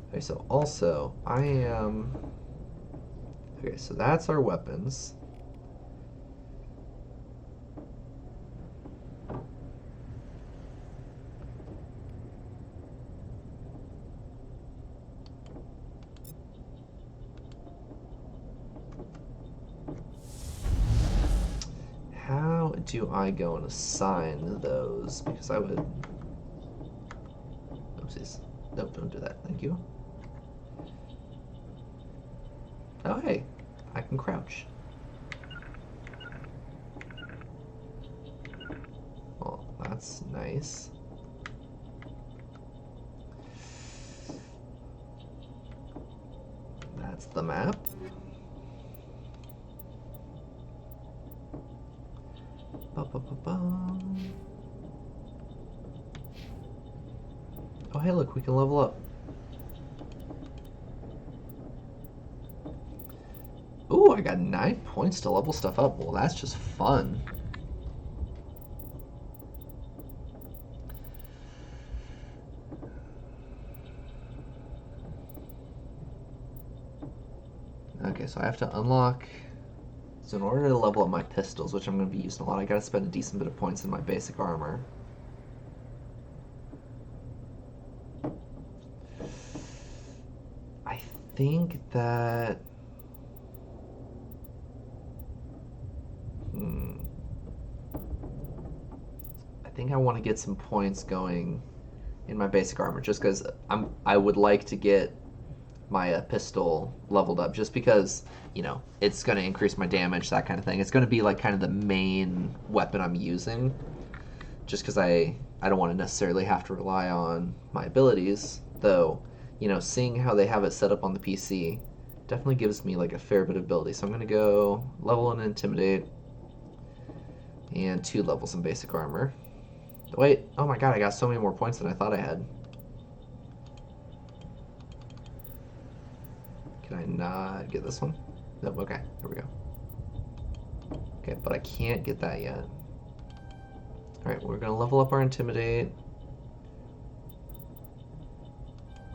Okay, so also I am okay, so that's our weapons. How do I go and assign those? Because I would... Oopsies. Nope, don't do that. Thank you. Oh, hey. I can crouch. Well, that's nice. That's the map. Oh, hey, look, we can level up. Ooh, I got 9 points to level stuff up. Well, that's just fun. Okay, so I have to unlock... So in order to level up my pistols, which I'm going to be using a lot, I gotta spend a decent bit of points in my basic armor. I think that... I think I want to get some points going in my basic armor, just because I would like to get my pistol leveled up, just because, you know, it's going to increase my damage, that kind of thing. It's going to be like kind of the main weapon I'm using, just because I don't want to necessarily have to rely on my abilities, though, you know, seeing how they have it set up on the PC definitely gives me like a fair bit of ability. So I'm going to go level and intimidate and 2 levels in basic armor. Wait, oh my god, I got so many more points than I thought I had. Can I not get this one? Nope, okay, there we go. Okay, but I can't get that yet. Alright, we're gonna level up our Intimidate.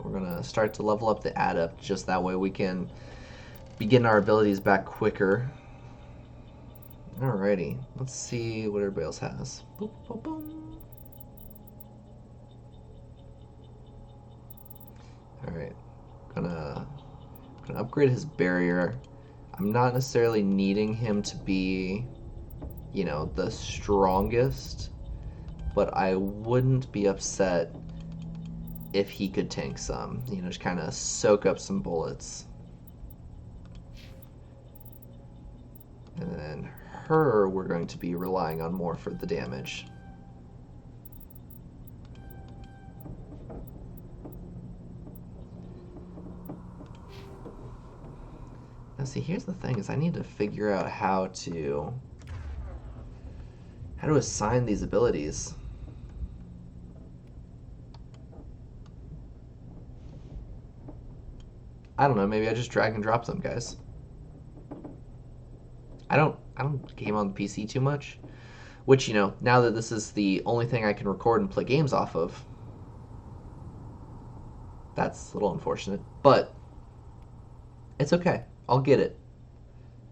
We're gonna start to level up the Adept, just that way we can be getting our abilities back quicker. Alrighty, let's see what everybody else has. Boop, boop, boom. Alright, gonna upgrade his barrier. I'm not necessarily needing him to be, you know, the strongest, but I wouldn't be upset if he could tank some, you know, just kind of soak up some bullets. And then her, we're going to be relying on more for the damage. see, here's the thing: is I need to figure out how to assign these abilities. I don't know. Maybe I just drag and drop them, guys. I don't game on the PC too much, which, you know, now that this is the only thing I can record and play games off of, that's a little unfortunate, but it's okay. I'll get it.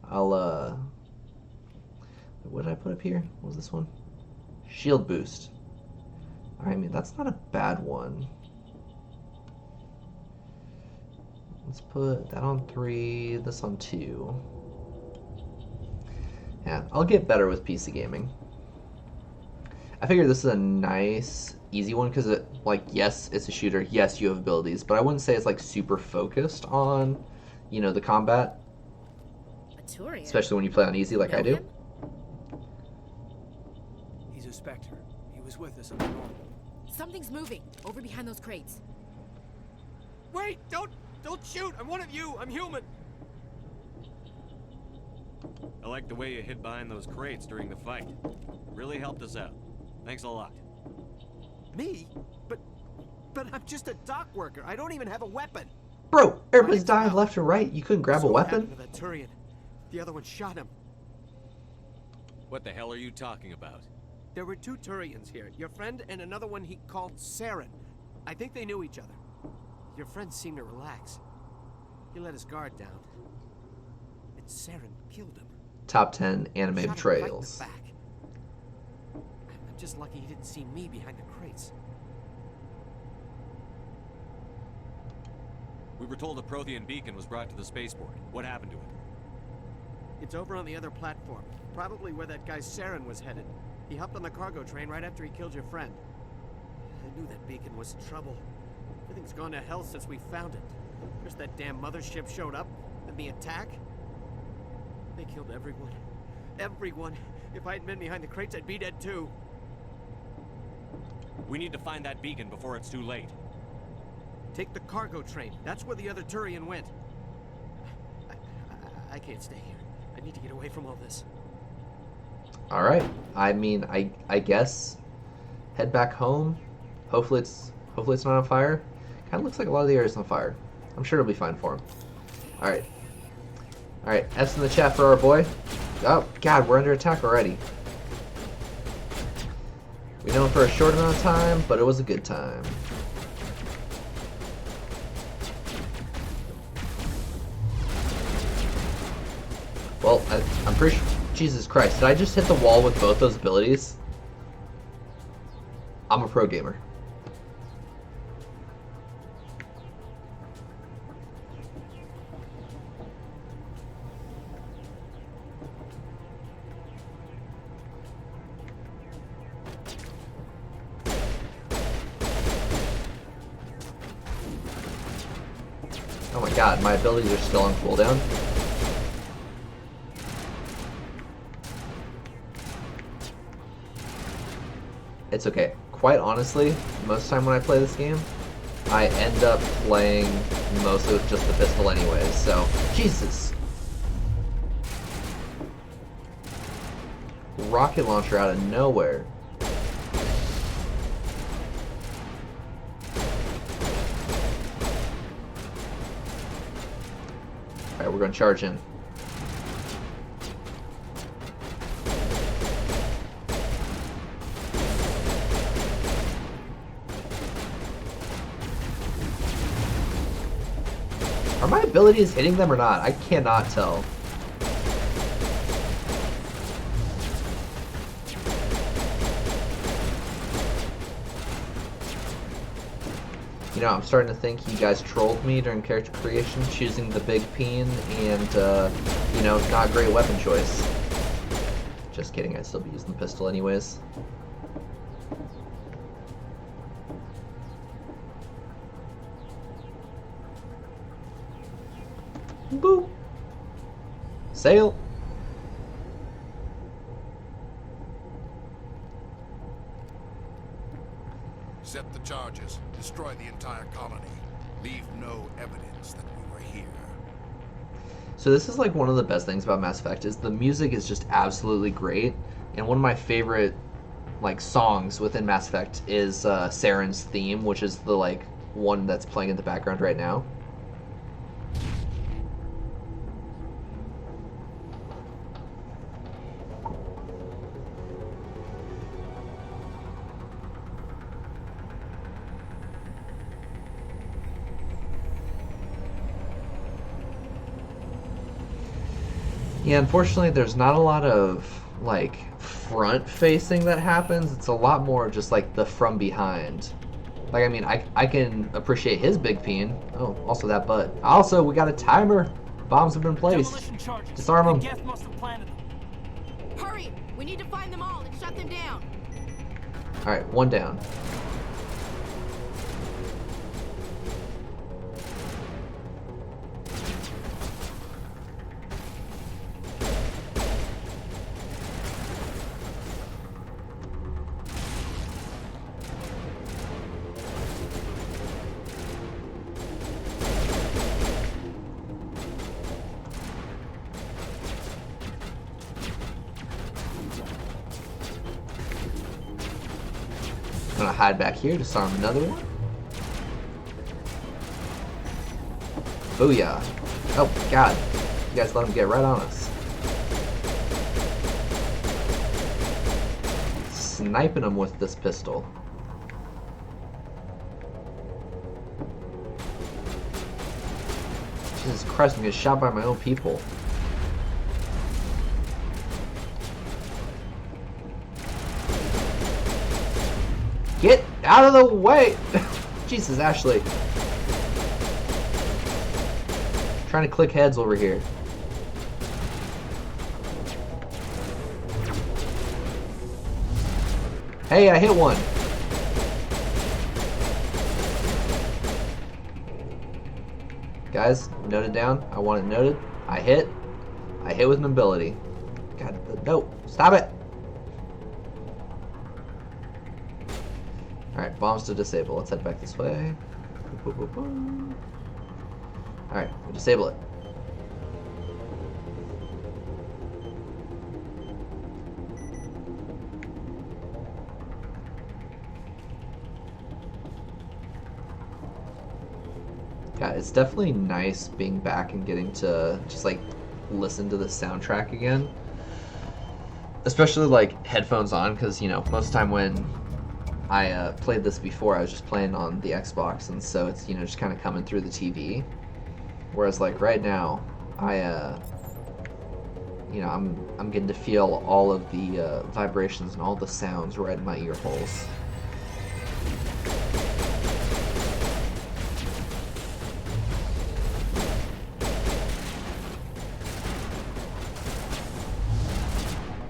I'll what did I put up here? What was this one? Shield boost. I mean, that's not a bad one. Let's put that on 3, this on 2. Yeah, I'll get better with PC gaming. I figure this is a nice, easy one because it, like, yes, it's a shooter. Yes, you have abilities, but I wouldn't say it's like super focused on, you know, the combat. Especially when you play on easy like I do. He's a Spectre. He was with us on the normal. Something's moving over behind those crates. Wait! Don't shoot! I'm one of you! I'm human! I like the way you hid behind those crates during the fight. Really helped us out. Thanks a lot. Me? But I'm just a dock worker. I don't even have a weapon. Bro, everybody's dying left and right. You couldn't grab a weapon? To that Turian. The other one shot him. What the hell are you talking about? There were 2 Turians here. Your friend and another one he called Saren. I think they knew each other. Your friend seemed to relax. He let his guard down. And Saren killed him. Top 10 anime Shot him betrayals. right in the back. I'm just lucky he didn't see me behind the crates. We were told a Prothean beacon was brought to the spaceport. What happened to it? It's over on the other platform. Probably where that guy Saren was headed. He hopped on the cargo train right after he killed your friend. I knew that beacon was trouble. Everything's gone to hell since we found it. First that damn mothership showed up, then the attack. They killed everyone. Everyone. If I hadn't been behind the crates, I'd be dead too. We need to find that beacon before it's too late. Take the cargo train. That's where the other Turian went. I can't stay here. I need to get away from all this. All right. I mean, I guess head back home. Hopefully it's not on fire. Kind of looks like a lot of the area's on fire. I'm sure it'll be fine for him. All right. All right. F's in the chat for our boy. Oh God, we're under attack already. We know him for a short amount of time, but it was a good time. Well, I'm pretty sure... Jesus Christ, did I just hit the wall with both those abilities? I'm a pro gamer. Oh my god, my abilities are still on cooldown. It's okay. Quite honestly, most of the time when I play this game, I end up playing mostly with just the pistol anyways, so... Jesus! Rocket launcher out of nowhere. Alright, we're gonna charge in. Are my abilities hitting them or not? I cannot tell. You know, I'm starting to think you guys trolled me during character creation, choosing the big peen and, you know, not great weapon choice. Just kidding, I'd still be using the pistol anyways. Boop. Sail. Set the charges. Destroy the entire colony. Leave no evidence that we were here. So this is like one of the best things about Mass Effect is the music is just absolutely great, and one of my favorite like songs within Mass Effect is Saren's theme, which is the like one that's playing in the background right now. Yeah, unfortunately, there's not a lot of like front facing that happens. It's a lot more just like the from behind. Like, I mean, I can appreciate his big peen. Oh, also that butt. Also, we got a timer. Bombs have been placed. Disarm them. Hurry! We need to find them all and shut them down. All right, one down. I'm gonna hide back here, disarm another one. Booyah. Oh, God. You guys let him get right on us. Sniping him with this pistol. Jesus Christ, I'm getting shot by my own people. Get out of the way! Jesus, Ashley. Trying to click heads over here. Hey, I hit one. Guys, note it down. I want it noted. I hit. I hit with mobility. God, no. Stop it! Alright, bombs to disable. Let's head back this way. Alright, we'll disable it. Yeah, it's definitely nice being back and getting to just like listen to the soundtrack again. Especially like headphones on, because you know, most of the time when I played this before, I was just playing on the Xbox, and so it's, you know, just kind of coming through the TV. Whereas like right now, you know, I'm getting to feel all of the vibrations and all the sounds right in my ear holes.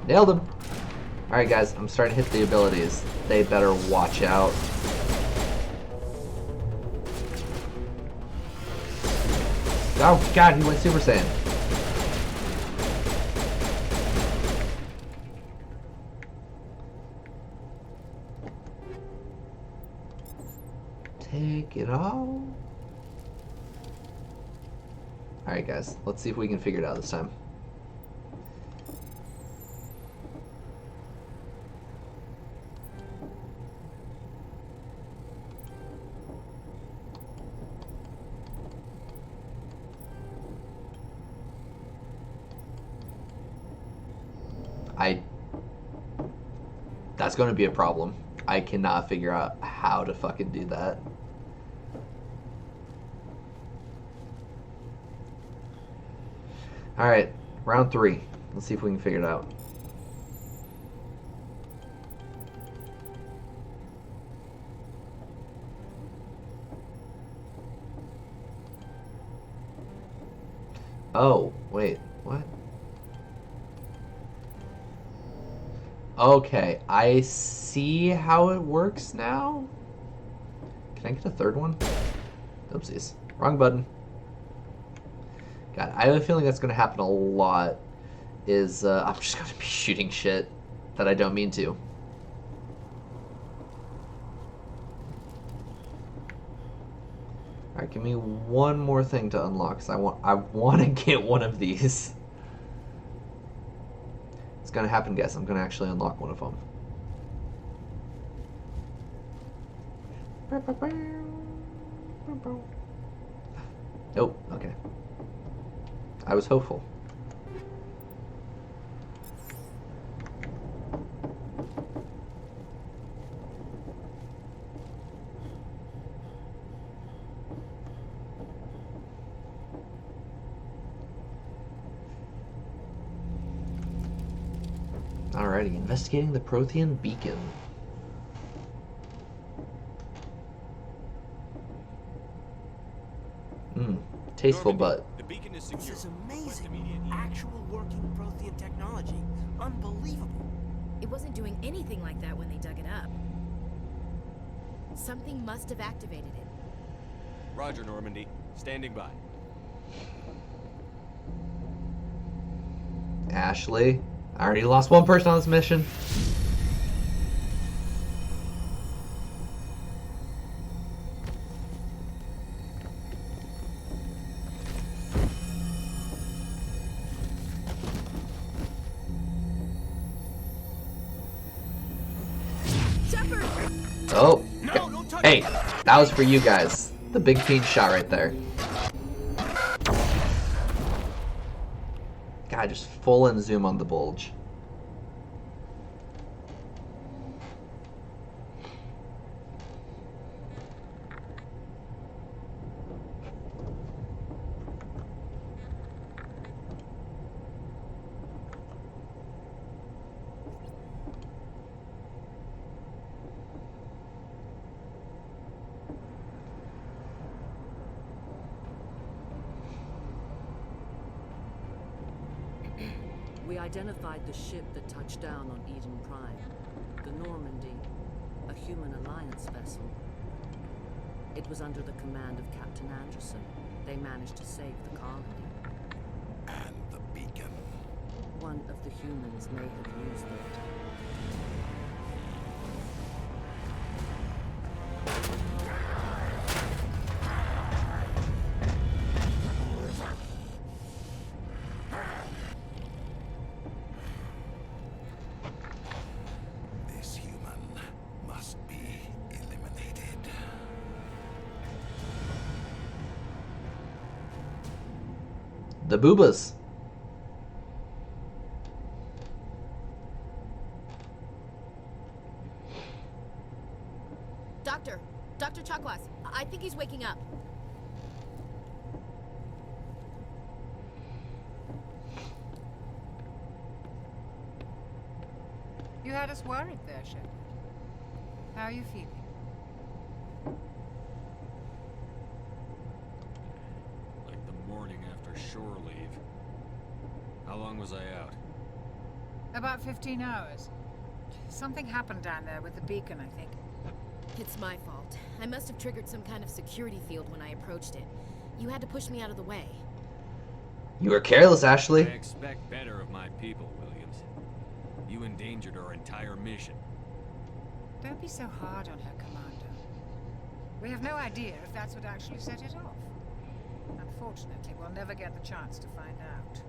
Nailed him! Alright guys, I'm starting to hit the abilities. They better watch out. Oh God, he went Super Saiyan. Take it all. Alright guys, let's see if we can figure it out this time. That's going to be a problem. I cannot figure out how to fucking do that. Alright, round 3. Let's see if we can figure it out. Oh, wait, what? Okay, I see how it works now. Can I get a third one? Oopsies. Wrong button. God, I have a feeling that's going to happen a lot. I'm just going to be shooting shit that I don't mean to. Alright, give me one more thing to unlock, because I want to get one of these. It's gonna happen, guys. I'm gonna actually unlock one of them. Nope, okay. I was hopeful. Alrighty, investigating the Prothean beacon. Tasteful butt. The beacon is secure. This is amazing. Actual working Prothean technology. Unbelievable. It wasn't doing anything like that when they dug it up. Something must have activated it. Roger, Normandy. Standing by. Ashley, I already lost one person on this mission. Oh, hey, that was for you guys. The big teen shot right there. God, just full in zoom on the bulge. We identified the ship that touched down on Eden Prime. The Normandy, a human alliance vessel. It was under the command of Captain Anderson. They managed to save the colony. And the beacon. One of the humans may have used it. This human must be eliminated. The boobas. Dr. Chakwas, I think he's waking up. You had us worried there, Shepard. How are you feeling? Like the morning after shore leave. How long was I out? About 15 hours. Something happened down there with the beacon, I think. It's my fault. I must have triggered some kind of security field when I approached it. You had to push me out of the way. You were careless, Ashley. I expect better of my people, Williams. You endangered our entire mission. Don't be so hard on her, Commander. We have no idea if that's what actually set it off. Unfortunately, we'll never get the chance to find out.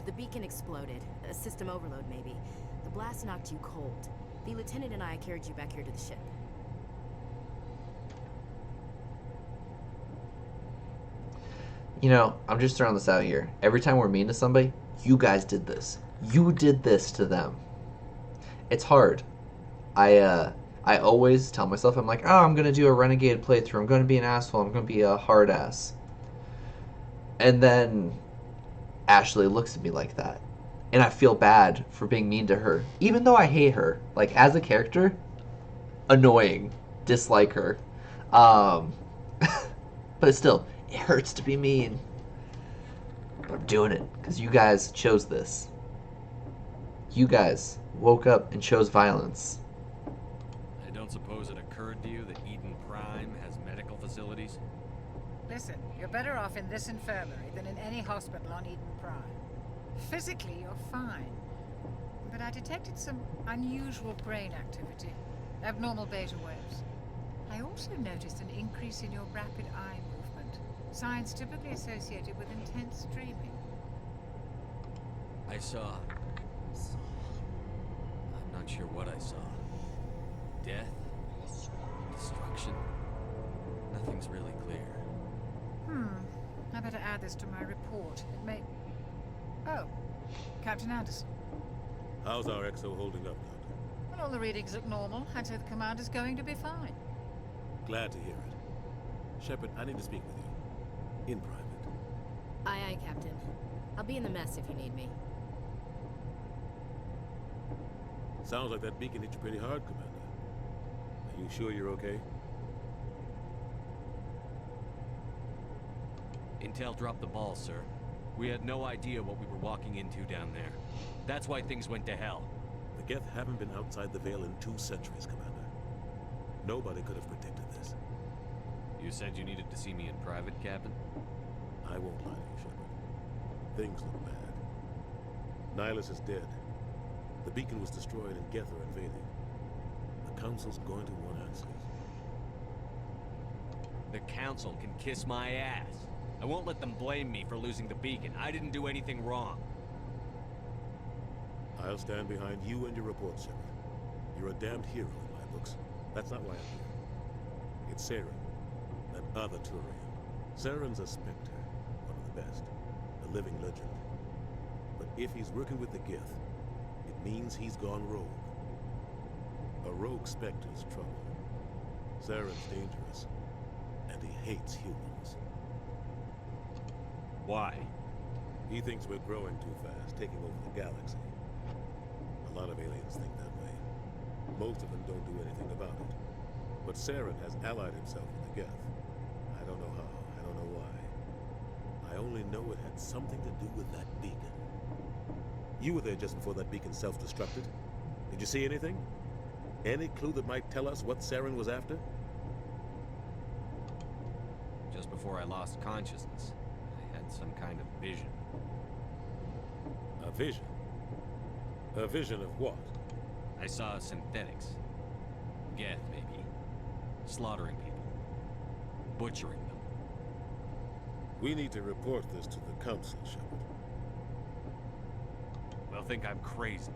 The beacon exploded. A system overload, maybe. The blast knocked you cold. The lieutenant and I carried you back here to the ship. You know, I'm just throwing this out here. Every time we're mean to somebody, you guys did this. You did this to them. It's hard. I always tell myself, I'm like, oh, I'm going to do a renegade playthrough. I'm going to be an asshole. I'm going to be a hard ass. And then Ashley looks at me like that. And I feel bad for being mean to her. Even though I hate her. Like, as a character, annoying. Dislike her. But still, it hurts to be mean. But I'm doing it because you guys chose this. You guys woke up and chose violence. I don't suppose it occurred to you that Eden Prime has medical facilities? Listen, you're better off in this infirmary than in any hospital on Eden Prime. Physically, you're fine. But I detected some unusual brain activity. Abnormal beta waves. I also noticed an increase in your rapid eye movement. Signs typically associated with intense dreaming. I saw. I'm not sure what I saw. Death? Destruction? Nothing's really clear. I better add this to my report. It may... Oh, Captain Anderson. How's our XO holding up, Doctor? Well, all the readings look normal. I'd say the commander's going to be fine. Glad to hear it. Shepard, I need to speak with you. In private. Aye, aye, Captain. I'll be in the mess if you need me. Sounds like that beacon hit you pretty hard, Commander. Are you sure you're okay? Intel dropped the ball, sir. We had no idea what we were walking into down there. That's why things went to hell. The Geth haven't been outside the Veil in 2 centuries, Commander. Nobody could have predicted this. You said you needed to see me in private, Captain? I won't lie to you, Shepard. Things look bad. Nihilus is dead. The beacon was destroyed and Geth are invading. The Council's going to want answers. The Council can kiss my ass. I won't let them blame me for losing the beacon. I didn't do anything wrong. I'll stand behind you and your report, Shepard. You're a damned hero in my books. That's not why I'm here. It's Saren, that other Turian. Saren's a Spectre, one of the best, a living legend. But if he's working with the Geth, it means he's gone rogue. A rogue Spectre's trouble. Saren's dangerous, and he hates humans. Why? He thinks we're growing too fast, taking over the galaxy. A lot of aliens think that way. Most of them don't do anything about it. But Saren has allied himself with the Geth. I don't know how, I don't know why. I only know it had something to do with that beacon. You were there just before that beacon self-destructed. Did you see anything? Any clue that might tell us what Saren was after? Just before I lost consciousness, I had some kind of vision. A vision? A vision of what? I saw synthetics. Geth, maybe. Slaughtering people. Butchering them. We need to report this to the Council, Shepard. They'll think I'm crazy.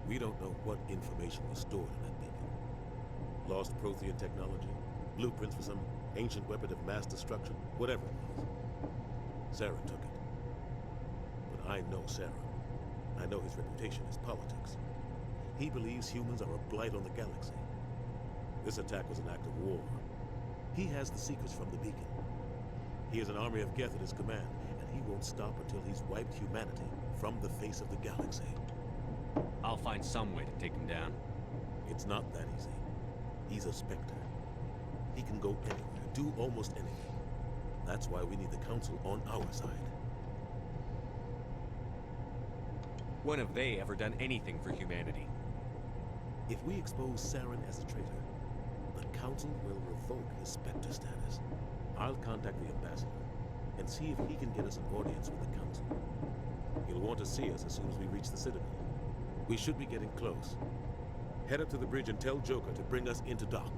We don't know what information was stored in that beacon. Lost Prothean technology? Blueprints for some ancient weapon of mass destruction? Whatever it was. Saren took it. But I know Saren. I know his reputation is politics. He believes humans are a blight on the galaxy. This attack was an act of war. He has the secrets from the beacon. He has an army of Geth at his command, and he won't stop until he's wiped humanity from the face of the galaxy. I'll find some way to take him down. It's not that easy. He's a Spectre. He can go anywhere, do almost anything. That's why we need the Council on our side. When have they ever done anything for humanity? If we expose Saren as a traitor, the Council will revoke his Spectre status. I'll contact the ambassador and see if he can get us an audience with the Council. He'll want to see us as soon as we reach the Citadel. We should be getting close. Head up to the bridge and tell Joker to bring us into dock.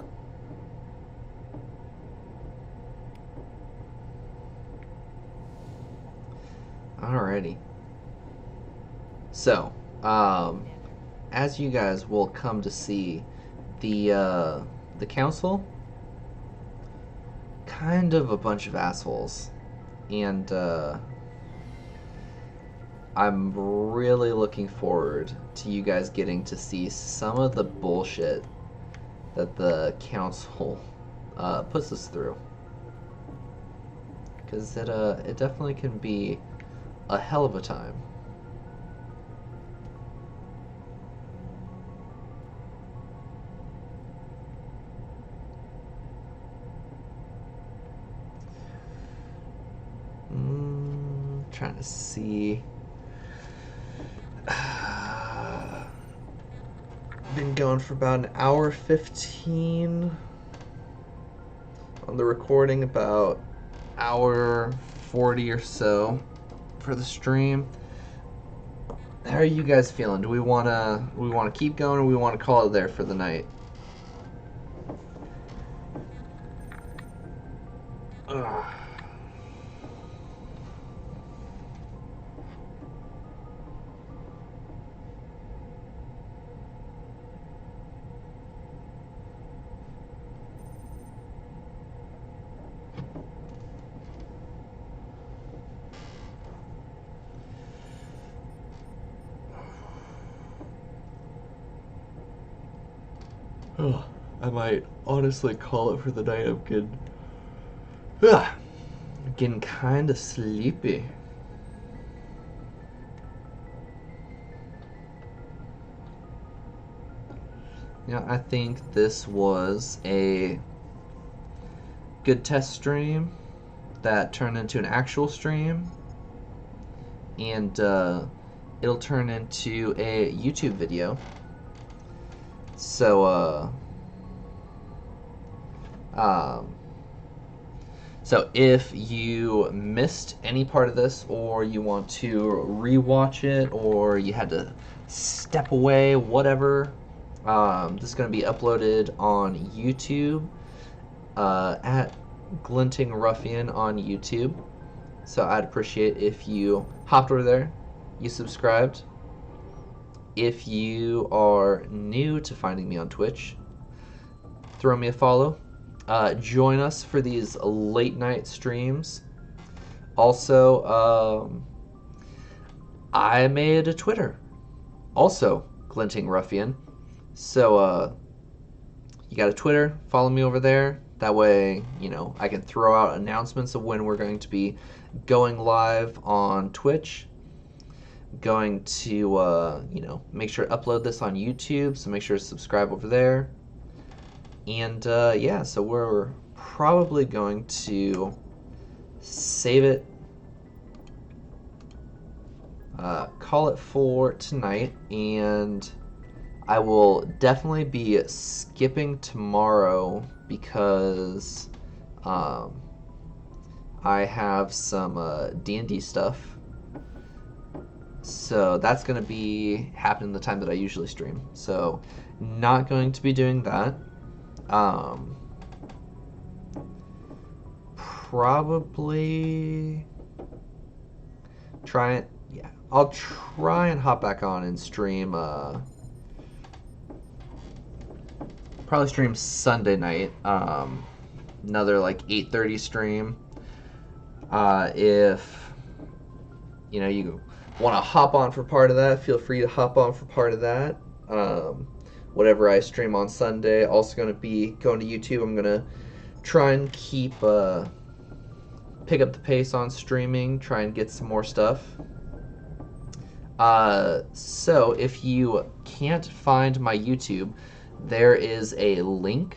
Alrighty. So, as you guys will come to see, the Council, kind of a bunch of assholes. And, I'm really looking forward to you guys getting to see some of the bullshit that the Council puts us through. Because it definitely can be a hell of a time. Trying to see. Been going for about an hour 15 on the recording, about hour 40 or so for the stream. How are you guys feeling? Do we wanna keep going, or we wanna call it there for the night? Oh, I might honestly call it for the night. I'm getting kind of sleepy. Yeah, I think this was a good test stream that turned into an actual stream, and it'll turn into a YouTube video. So, so if you missed any part of this, or you want to rewatch it, or you had to step away, whatever, this is going to be uploaded on YouTube at GlintingRuffian on YouTube. So I'd appreciate if you hopped over there, you subscribed. If you are new to finding me on Twitch, throw me a follow. Join us for these late night streams. Also, I made a Twitter, also GlintingRuffian. So you got a Twitter, follow me over there. That way, you know, I can throw out announcements of when we're going to be going live on Twitch. Going to, you know, make sure to upload this on YouTube, so make sure to subscribe over there. And, yeah, so we're probably going to save it, call it for tonight, and I will definitely be skipping tomorrow because I have some D&D stuff. So that's going to be happening the time that I usually stream. So not going to be doing that. Probably try it. Yeah, I'll try and hop back on and stream. Probably stream Sunday night. Another like 8:30 stream. If you know you want to hop on for part of that, feel free to hop on for part of that. Whatever I stream on Sunday, also going to be going to YouTube. I'm going to try and keep pick up the pace on streaming, try and get some more stuff. So if you can't find my YouTube, there is a link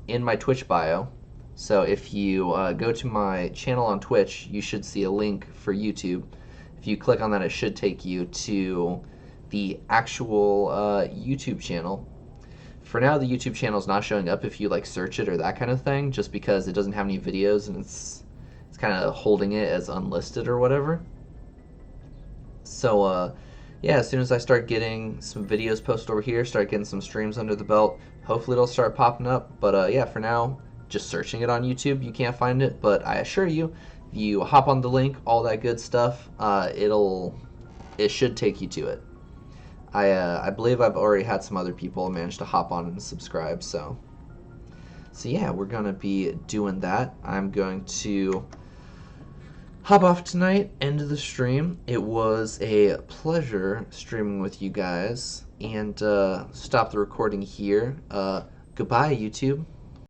in my Twitch bio. So if you go to my channel on Twitch, you should see a link for YouTube. If you click on that, it should take you to the actual YouTube channel. For now, the YouTube channel is not showing up if you like search it or that kind of thing, just because it doesn't have any videos and it's kind of holding it as unlisted or whatever. So yeah, as soon as I start getting some videos posted over here, start getting some streams under the belt, hopefully it'll start popping up. But yeah, for now, just searching it on YouTube, you can't find it. But I assure you, if you hop on the link, all that good stuff, it should take you to it. I believe I've already had some other people manage to hop on and subscribe. So yeah, we're gonna be doing that. I'm going to hop off tonight, end of the stream. It was a pleasure streaming with you guys, and stop the recording here. Goodbye, YouTube.